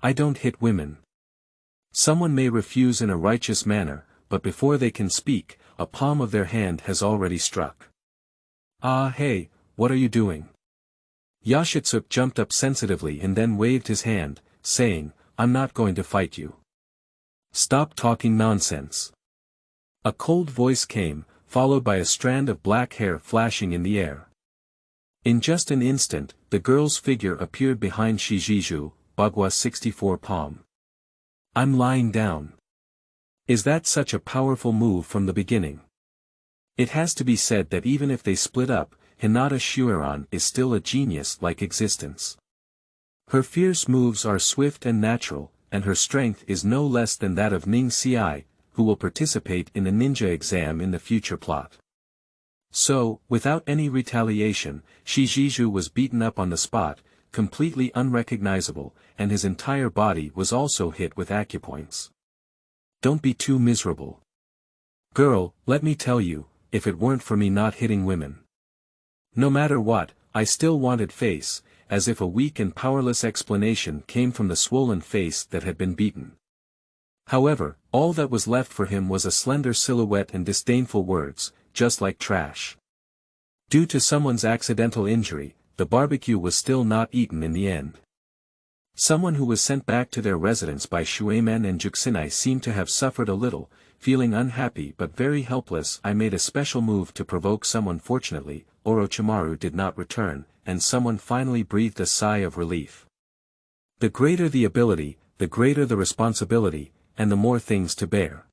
I don't hit women. Someone may refuse in a righteous manner, but before they can speak, a palm of their hand has already struck. Ah hey, what are you doing? Yashitsuk jumped up sensitively and then waved his hand, saying, I'm not going to fight you. Stop talking nonsense. A cold voice came, followed by a strand of black hair flashing in the air. In just an instant, the girl's figure appeared behind Shijiju, Bagua 64 palm. I'm lying down. Is that such a powerful move from the beginning? It has to be said that even if they split up, Hinata Snow Ran is still a genius-like existence. Her fierce moves are swift and natural, and her strength is no less than that of Ning Ci, who will participate in a ninja exam in the future plot. So, without any retaliation, Shijiju was beaten up on the spot, completely unrecognizable, and his entire body was also hit with acupoints. Don't be too miserable. Girl, let me tell you, if it weren't for me not hitting women. No matter what, I still wanted face, as if a weak and powerless explanation came from the swollen face that had been beaten. However, all that was left for him was a slender silhouette and disdainful words, just like trash. Due to someone's accidental injury, the barbecue was still not eaten in the end. Someone who was sent back to their residence by Shueman and Juxinai seemed to have suffered a little, feeling unhappy but very helpless. I made a special move to provoke someone. Fortunately, Orochimaru did not return, and someone finally breathed a sigh of relief. The greater the ability, the greater the responsibility, and the more things to bear.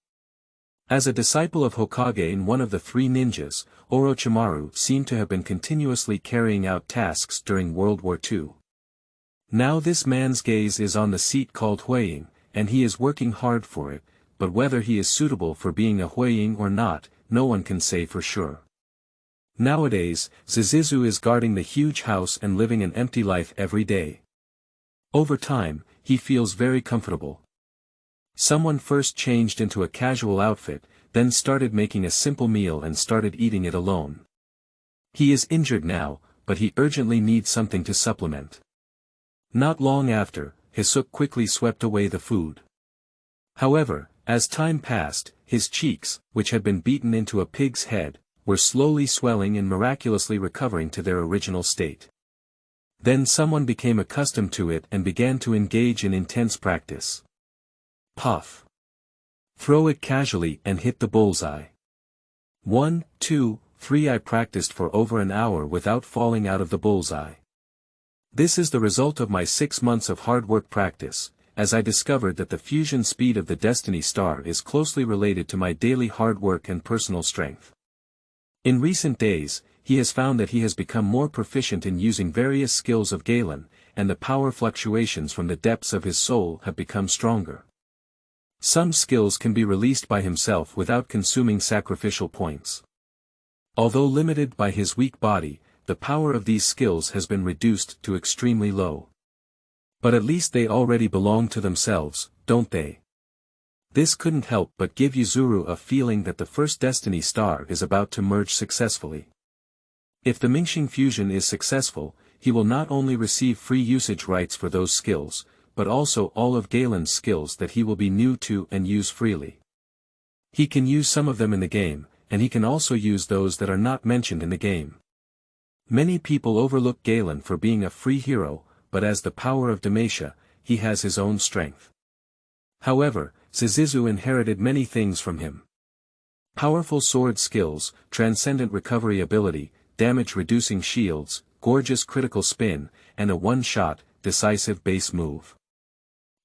As a disciple of Hokage and one of the three ninjas, Orochimaru seemed to have been continuously carrying out tasks during World War II. Now this man's gaze is on the seat called Huiying, and he is working hard for it, but whether he is suitable for being a Huiying or not, no one can say for sure. Nowadays, Zizizu is guarding the huge house and living an empty life every day. Over time, he feels very comfortable. Someone first changed into a casual outfit, then started making a simple meal and started eating it alone. He is injured now, but he urgently needs something to supplement. Not long after, Hisuk quickly swept away the food. However, as time passed, his cheeks, which had been beaten into a pig's head, were slowly swelling and miraculously recovering to their original state. Then someone became accustomed to it and began to engage in intense practice. Puff. Throw it casually and hit the bullseye. 1, 2, 3. I practiced for over an hour without falling out of the bullseye. This is the result of my 6 months of hard work practice, as I discovered that the fusion speed of the Destiny Star is closely related to my daily hard work and personal strength. In recent days, he has found that he has become more proficient in using various skills of Galen, and the power fluctuations from the depths of his soul have become stronger. Some skills can be released by himself without consuming sacrificial points. Although limited by his weak body, the power of these skills has been reduced to extremely low. But at least they already belong to themselves, don't they? This couldn't help but give Yuzuru a feeling that the first Destiny Star is about to merge successfully. If the Mingxing fusion is successful, he will not only receive free usage rights for those skills, but also all of Galen's skills that he will be new to and use freely. He can use some of them in the game, and he can also use those that are not mentioned in the game. Many people overlook Galen for being a free hero, but as the power of Demacia, he has his own strength. However, Zizizu inherited many things from him. Powerful sword skills, transcendent recovery ability, damage-reducing shields, gorgeous critical spin, and a one-shot, decisive base move.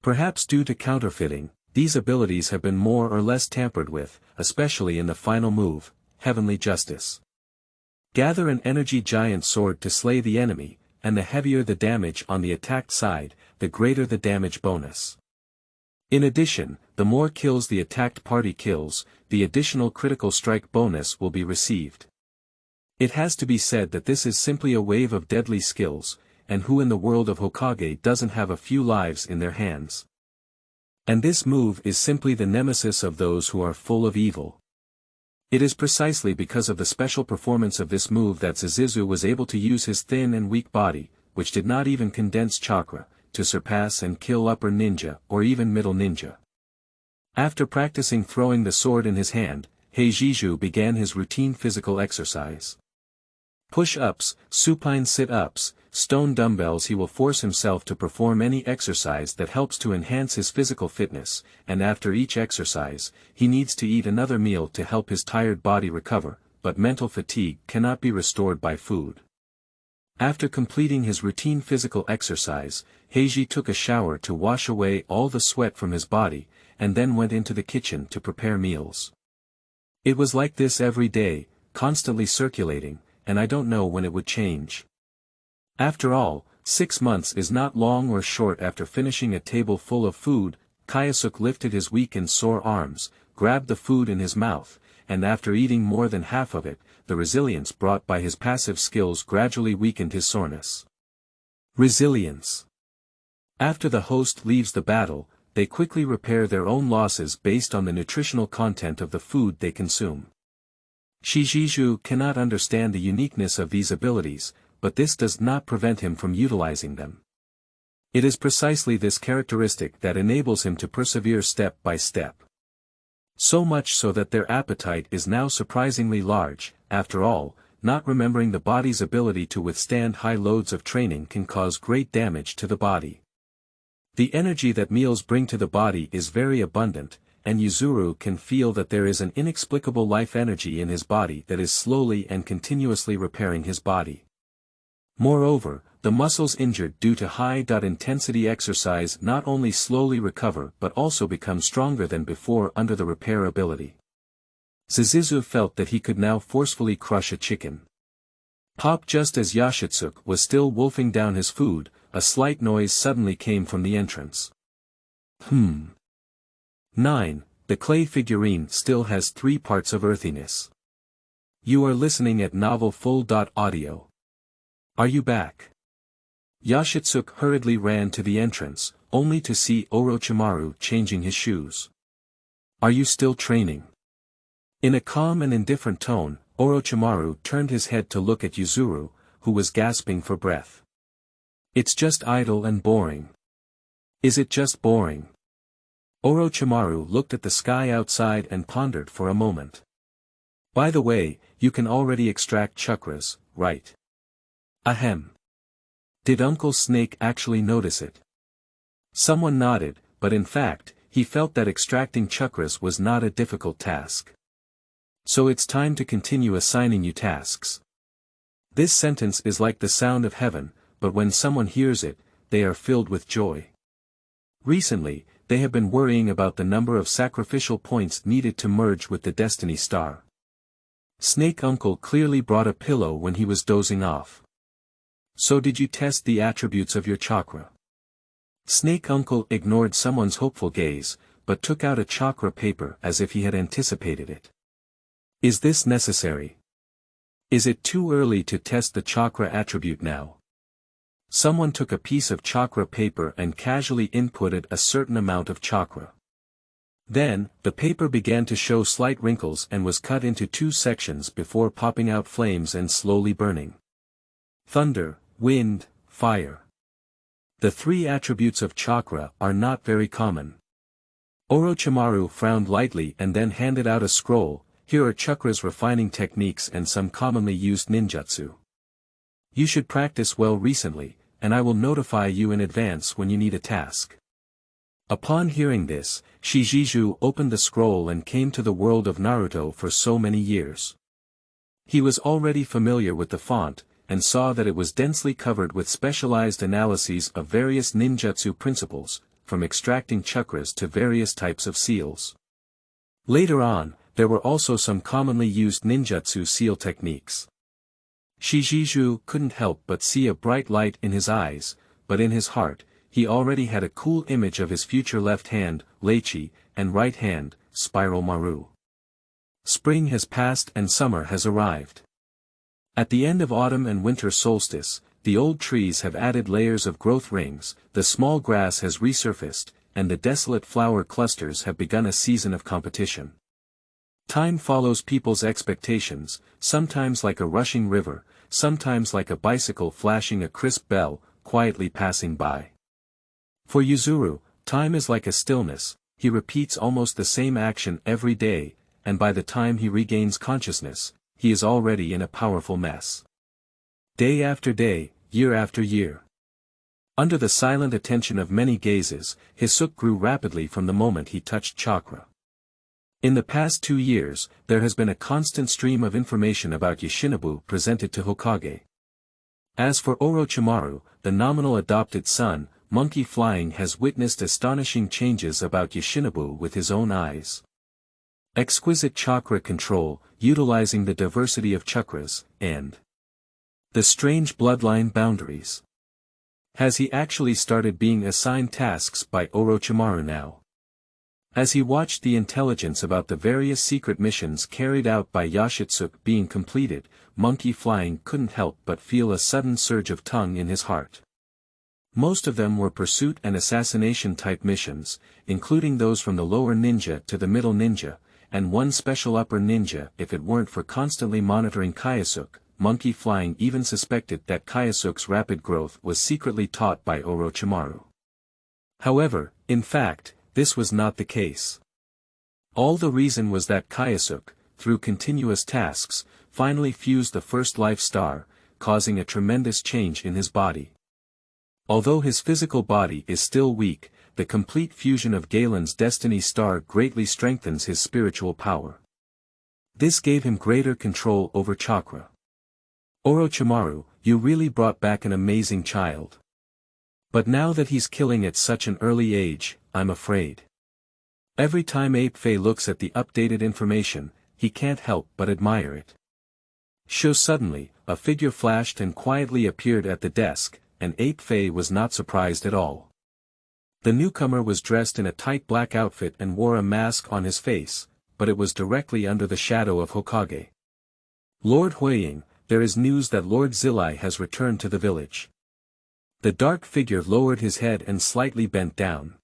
Perhaps due to counterfeiting, these abilities have been more or less tampered with, especially in the final move, Heavenly Justice. Gather an energy giant sword to slay the enemy, and the heavier the damage on the attacked side, the greater the damage bonus. In addition, the more kills the attacked party kills, the additional critical strike bonus will be received. It has to be said that this is simply a wave of deadly skills, and who in the world of Hokage doesn't have a few lives in their hands? And this move is simply the nemesis of those who are full of evil. It is precisely because of the special performance of this move that Zizizu was able to use his thin and weak body, which did not even condense chakra, to surpass and kill upper ninja or even middle ninja. After practicing throwing the sword in his hand, Heijiju began his routine physical exercise. Push-ups, supine sit-ups, stone dumbbells. He will force himself to perform any exercise that helps to enhance his physical fitness, and after each exercise, he needs to eat another meal to help his tired body recover, but mental fatigue cannot be restored by food. After completing his routine physical exercise, Heiji took a shower to wash away all the sweat from his body, and then went into the kitchen to prepare meals. It was like this every day, constantly circulating, and I don't know when it would change. After all, 6 months is not long or short. After finishing a table full of food, Kyosuke lifted his weak and sore arms, grabbed the food in his mouth, and after eating more than half of it, the resilience brought by his passive skills gradually weakened his soreness. Resilience. After the host leaves the battle, they quickly repair their own losses based on the nutritional content of the food they consume. Shijiju cannot understand the uniqueness of these abilities, but this does not prevent him from utilizing them. It is precisely this characteristic that enables him to persevere step by step. So much so that their appetite is now surprisingly large. After all, not remembering the body's ability to withstand high loads of training can cause great damage to the body. The energy that meals bring to the body is very abundant, and Yuzuru can feel that there is an inexplicable life energy in his body that is slowly and continuously repairing his body. Moreover, the muscles injured due to high-intensity exercise not only slowly recover but also become stronger than before under the repair ability. Zizizu felt that he could now forcefully crush a chicken. Pop! Just as Yoshitsuke was still wolfing down his food, a slight noise suddenly came from the entrance. 9. The clay figurine still has 3 parts of earthiness. You are listening at novelfull.audio. Are you back? Yoshitsuke hurriedly ran to the entrance, only to see Orochimaru changing his shoes. Are you still training? In a calm and indifferent tone, Orochimaru turned his head to look at Yuzuru, who was gasping for breath. It's just idle and boring. Is it just boring? Orochimaru looked at the sky outside and pondered for a moment. By the way, you can already extract chakras, right? Ahem. Did Uncle Snake actually notice it? Someone nodded, but in fact, he felt that extracting chakras was not a difficult task. So it's time to continue assigning you tasks. This sentence is like the sound of heaven, but when someone hears it, they are filled with joy. Recently, they have been worrying about the number of sacrificial points needed to merge with the Destiny Star. Snake Uncle clearly brought a pillow when he was dozing off. So did you test the attributes of your chakra? Snake Uncle ignored someone's hopeful gaze, but took out a chakra paper as if he had anticipated it. Is this necessary? Is it too early to test the chakra attribute now? Someone took a piece of chakra paper and casually inputted a certain amount of chakra. Then, the paper began to show slight wrinkles and was cut into 2 sections before popping out flames and slowly burning. Thunder, wind, fire. The 3 attributes of chakra are not very common. Orochimaru frowned lightly and then handed out a scroll. Here are chakras refining techniques and some commonly used ninjutsu. You should practice well recently, and I will notify you in advance when you need a task. Upon hearing this, Shijiju opened the scroll and came to the world of Naruto for so many years. He was already familiar with the font, and saw that it was densely covered with specialized analyses of various ninjutsu principles, from extracting chakras to various types of seals. Later on, there were also some commonly used ninjutsu seal techniques. Shijiju couldn't help but see a bright light in his eyes, but in his heart, he already had a cool image of his future left hand, Leichi, and right hand, Spiral Maru. Spring has passed and summer has arrived. At the end of autumn and winter solstice, the old trees have added layers of growth rings, the small grass has resurfaced, and the desolate flower clusters have begun a season of competition. Time follows people's expectations, sometimes like a rushing river, sometimes like a bicycle flashing a crisp bell, quietly passing by. For Yuzuru, time is like a stillness, he repeats almost the same action every day, and by the time he regains consciousness, he is already in a powerful mess. Day after day, year after year. Under the silent attention of many gazes, Hisoka grew rapidly from the moment he touched chakra. In the past 2 years, there has been a constant stream of information about Yoshinobu presented to Hokage. As for Orochimaru, the nominal adopted son, Monkey Flying has witnessed astonishing changes about Yoshinobu with his own eyes. Exquisite chakra control, utilizing the diversity of chakras, and the strange bloodline boundaries. Has he actually started being assigned tasks by Orochimaru now? As he watched the intelligence about the various secret missions carried out by Yujitsu being completed, Monkey Flying couldn't help but feel a sudden surge of tongue in his heart. Most of them were pursuit and assassination type missions, including those from the lower ninja to the middle ninja, and one special upper ninja. If it weren't for constantly monitoring Kyosuke, Monkey Flying even suspected that Kyosuke's rapid growth was secretly taught by Orochimaru. However, in fact, this was not the case. All the reason was that Kyosuke, through continuous tasks, finally fused the first life star, causing a tremendous change in his body. Although his physical body is still weak, the complete fusion of Galen's destiny star greatly strengthens his spiritual power. This gave him greater control over chakra. Orochimaru, you really brought back an amazing child. But now that he's killing at such an early age, I'm afraid. Every time Ape Fei looks at the updated information, he can't help but admire it. Suddenly, a figure flashed and quietly appeared at the desk, and Ape Fei was not surprised at all. The newcomer was dressed in a tight black outfit and wore a mask on his face, but it was directly under the shadow of Hokage. Lord Huiying, there is news that Lord Zilai has returned to the village. The dark figure lowered his head and slightly bent down.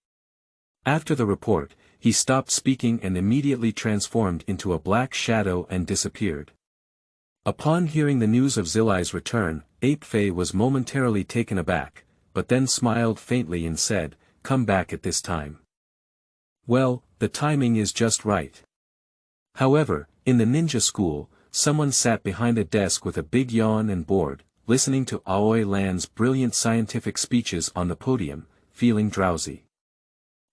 After the report, he stopped speaking and immediately transformed into a black shadow and disappeared. Upon hearing the news of Zilai's return, Ape Fei was momentarily taken aback, but then smiled faintly and said, "Come back at this time." Well, the timing is just right. However, in the ninja school, someone sat behind a desk with a big yawn and bored, listening to Aoi Lan's brilliant scientific speeches on the podium, feeling drowsy.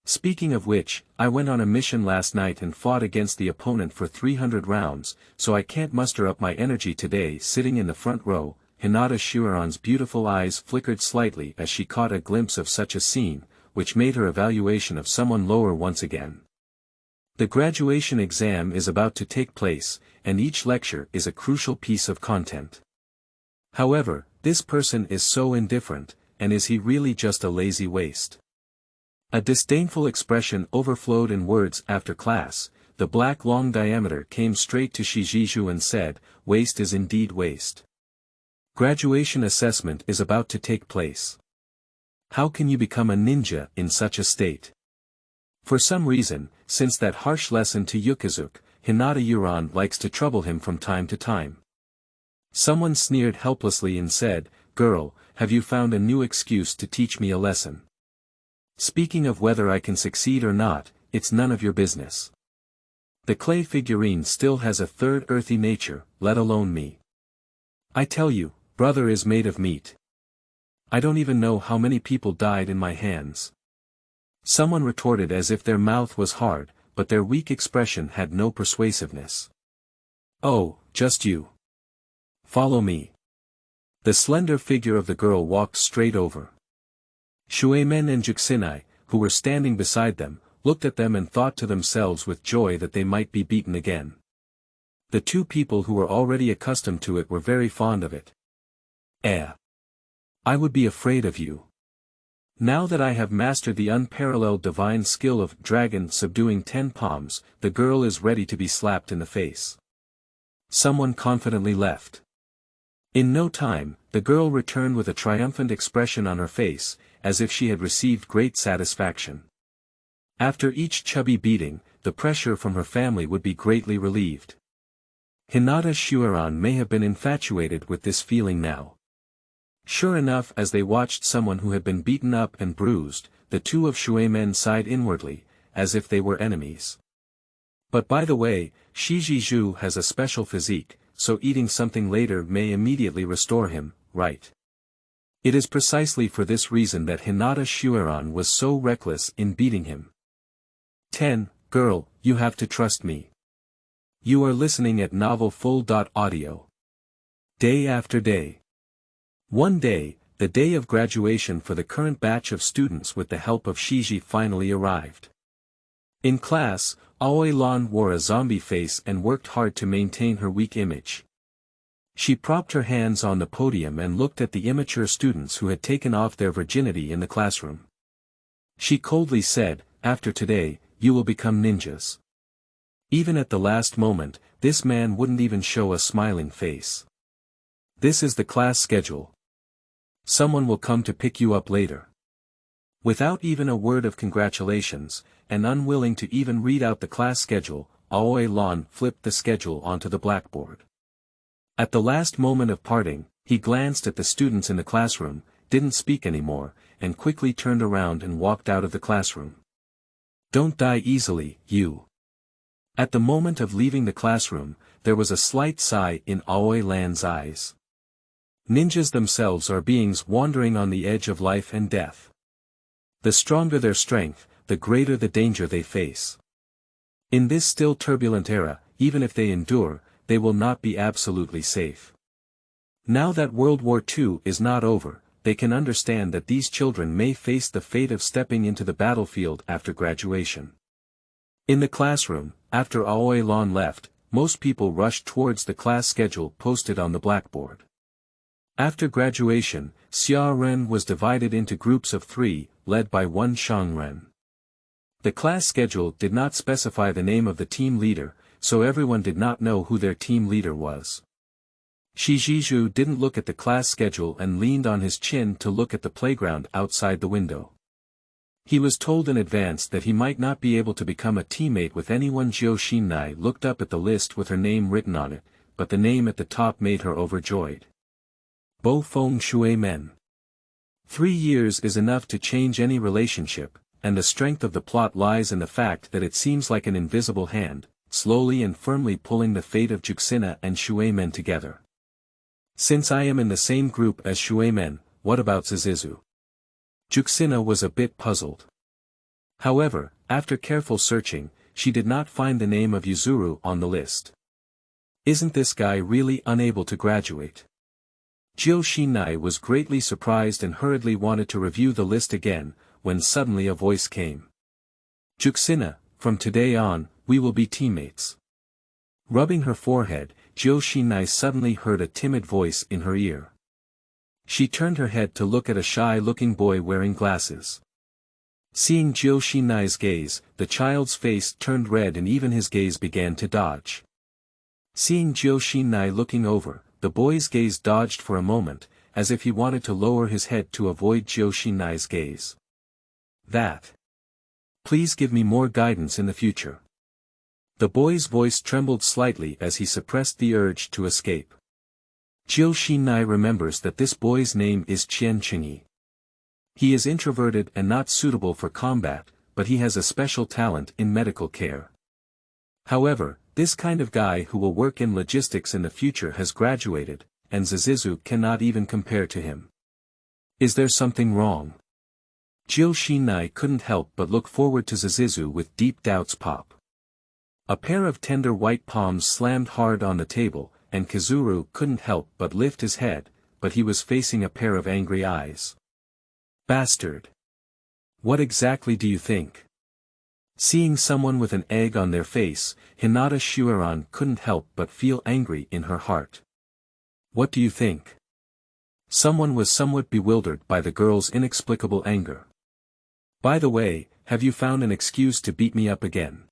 Speaking of which, I went on a mission last night and fought against the opponent for 300 rounds, so I can't muster up my energy today. Sitting in the front row, Hinata Snow Ran's beautiful eyes flickered slightly as she caught a glimpse of such a scene, which made her evaluation of someone lower once again. The graduation exam is about to take place, and each lecture is a crucial piece of content. However, this person is so indifferent, and is he really just a lazy waste? A disdainful expression overflowed in words. After class, the black long diameter came straight to Shijiju and said, "Waste is indeed waste. Graduation assessment is about to take place. How can you become a ninja in such a state?" For some reason, since that harsh lesson to Yukizuki, Hinata Yuran likes to trouble him from time to time. Someone sneered helplessly and said, "Girl, have you found a new excuse to teach me a lesson? Speaking of whether I can succeed or not, it's none of your business. The clay figurine still has a third earthy nature, let alone me. I tell you, brother is made of meat. I don't even know how many people died in my hands." Someone retorted as if their mouth was hard, but their weak expression had no persuasiveness. "Oh, just you. Follow me." The slender figure of the girl walked straight over. Shuemen and Juxinai, who were standing beside them, looked at them and thought to themselves with joy that they might be beaten again. The two people who were already accustomed to it were very fond of it. I would be afraid of you. Now that I have mastered the unparalleled divine skill of dragon subduing 10 palms, the girl is ready to be slapped in the face. Someone confidently left. In no time, the girl returned with a triumphant expression on her face, as if she had received great satisfaction. After each chubby beating, the pressure from her family would be greatly relieved. Hinata Snow Ran may have been infatuated with this feeling now. Sure enough, as they watched someone who had been beaten up and bruised, the two of Shuemen sighed inwardly, as if they were enemies. But by the way, Shijiju has a special physique, so eating something later may immediately restore him, right? It is precisely for this reason that Hinata Snow Ran was so reckless in beating him. 10. Girl, you have to trust me. You are listening at Novel Full. Audio. Day after day. One day, the day of graduation for the current batch of students with the help of Shiji finally arrived. In class, Aoi Lan wore a zombie face and worked hard to maintain her weak image. She propped her hands on the podium and looked at the immature students who had taken off their virginity in the classroom. She coldly said, "After today, you will become ninjas." Even at the last moment, this man wouldn't even show a smiling face. "This is the class schedule. Someone will come to pick you up later." Without even a word of congratulations, and unwilling to even read out the class schedule, Aoi Lan flipped the schedule onto the blackboard. At the last moment of parting, he glanced at the students in the classroom, didn't speak anymore, and quickly turned around and walked out of the classroom. "Don't die easily, you." At the moment of leaving the classroom, there was a slight sigh in Aoi Lan's eyes. Ninjas themselves are beings wandering on the edge of life and death. The stronger their strength, the greater the danger they face. In this still turbulent era, even if they endure, they will not be absolutely safe. Now that World War II is not over, they can understand that these children may face the fate of stepping into the battlefield after graduation. In the classroom, after Aoi Lan left, most people rushed towards the class schedule posted on the blackboard. After graduation, Xia Ren was divided into groups of 3, led by one Shang Ren. The class schedule did not specify the name of the team leader, so everyone did not know who their team leader was. Shiziju didn't look at the class schedule and leaned on his chin to look at the playground outside the window. He was told in advance that he might not be able to become a teammate with anyone. Jiu Shinai looked up at the list with her name written on it, but the name at the top made her overjoyed. Bo Feng Shui Men. 3 years is enough to change any relationship, and the strength of the plot lies in the fact that it seems like an invisible hand, slowly and firmly pulling the fate of Juxina and Shuemen together. Since I am in the same group as Shuemen, what about Zizizu? Juxina was a bit puzzled. However, after careful searching, she did not find the name of Yuzuru on the list. Isn't this guy really unable to graduate? Jiu Shinai was greatly surprised and hurriedly wanted to review the list again, when suddenly a voice came. "Juxina, from today on, we will be teammates." Rubbing her forehead, Jiu Shinai suddenly heard a timid voice in her ear. She turned her head to look at a shy-looking boy wearing glasses. Seeing Jiu Shinai's gaze, the child's face turned red and even his gaze began to dodge. Seeing Jiu Shinai looking over, the boy's gaze dodged for a moment, as if he wanted to lower his head to avoid Jiu Shinai's gaze. "That. Please give me more guidance in the future." The boy's voice trembled slightly as he suppressed the urge to escape. Jiu Shinai remembers that this boy's name is Qian Qingyi. He is introverted and not suitable for combat, but he has a special talent in medical care. However, this kind of guy who will work in logistics in the future has graduated, and Zizizu cannot even compare to him. Is there something wrong? Jiu Shinai couldn't help but look forward to Zizizu with deep doubts pop. A pair of tender white palms slammed hard on the table, and Kazuru couldn't help but lift his head, but he was facing a pair of angry eyes. "Bastard! What exactly do you think?" Seeing someone with an egg on their face, Hinata Snow Ran couldn't help but feel angry in her heart. "What do you think?" Someone was somewhat bewildered by the girl's inexplicable anger. "By the way, have you found an excuse to beat me up again?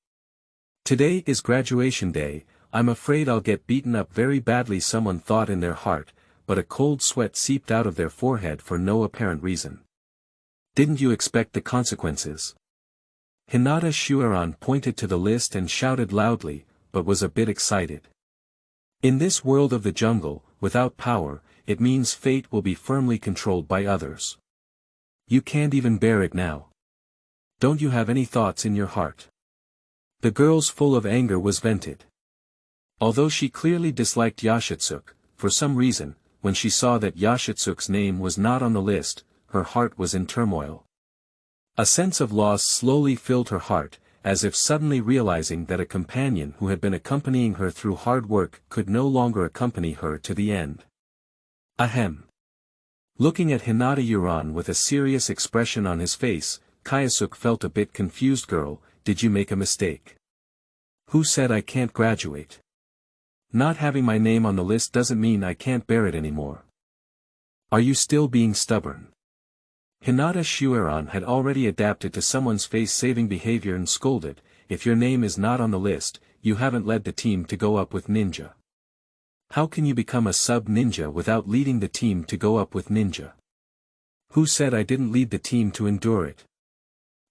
Today is graduation day, I'm afraid I'll get beaten up very badly," someone thought in their heart, but a cold sweat seeped out of their forehead for no apparent reason. "Didn't you expect the consequences?" Hinata Snow Ran pointed to the list and shouted loudly, but was a bit excited. In this world of the jungle, without power, it means fate will be firmly controlled by others. You can't even bear it now. Don't you have any thoughts in your heart? The girl's full of anger was vented. Although she clearly disliked Yashitsuk, for some reason, when she saw that Yashitsuke's name was not on the list, her heart was in turmoil. A sense of loss slowly filled her heart, as if suddenly realizing that a companion who had been accompanying her through hard work could no longer accompany her to the end. Ahem. Looking at Hinata Snow with a serious expression on his face, Kyosuke felt a bit confused. Girl, did you make a mistake? Who said I can't graduate? Not having my name on the list doesn't mean I can't bear it anymore. Are you still being stubborn? Hinata Snow Ran had already adapted to someone's face-saving behavior and scolded, if your name is not on the list, you haven't led the team to go up with ninja. How can you become a sub-ninja without leading the team to go up with ninja? Who said I didn't lead the team to endure it?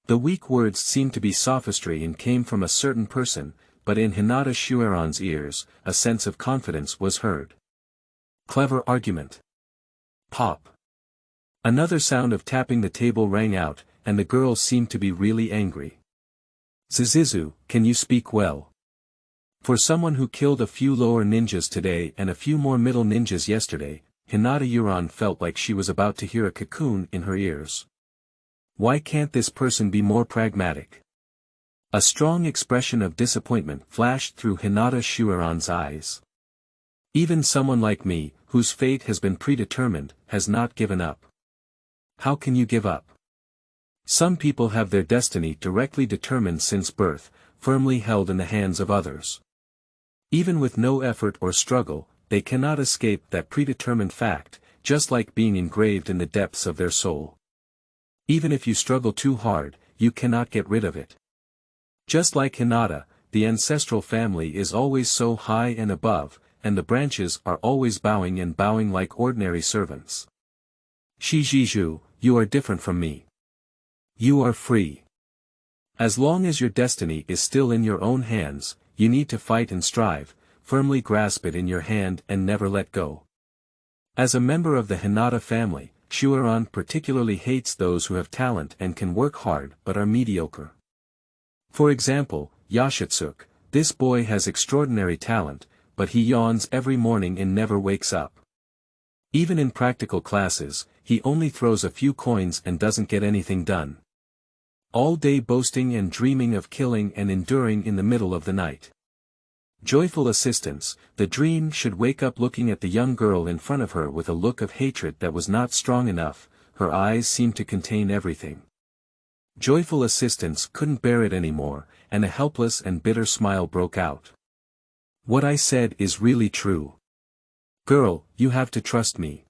The weak words seemed to be sophistry and came from a certain person, but in Hinata Snow Ran's ears, a sense of confidence was heard. Clever argument. Pop. Another sound of tapping the table rang out, and the girl seemed to be really angry. Zizizu, can you speak well? For someone who killed a few lower ninjas today and a few more middle ninjas yesterday, Hinata Snow felt like she was about to hear a cocoon in her ears. Why can't this person be more pragmatic? A strong expression of disappointment flashed through Hinata Snow Ran's eyes. Even someone like me, whose fate has been predetermined, has not given up. How can you give up? Some people have their destiny directly determined since birth, firmly held in the hands of others. Even with no effort or struggle, they cannot escape that predetermined fact, just like being engraved in the depths of their soul. Even if you struggle too hard, you cannot get rid of it. Just like Hinata, the ancestral family is always so high and above, and the branches are always bowing and bowing like ordinary servants. Shijiju, you are different from me. You are free. As long as your destiny is still in your own hands, you need to fight and strive, firmly grasp it in your hand and never let go. As a member of the Hinata family, Snow Ran particularly hates those who have talent and can work hard but are mediocre. For example, Yashitsuke, this boy has extraordinary talent, but he yawns every morning and never wakes up. Even in practical classes, he only throws a few coins and doesn't get anything done. All day boasting and dreaming of killing and enduring in the middle of the night. Joyful assistance, the dream should wake up looking at the young girl in front of her with a look of hatred that was not strong enough, her eyes seemed to contain everything. Joyful assistance couldn't bear it anymore, and a helpless and bitter smile broke out. What I said is really true. Girl, you have to trust me.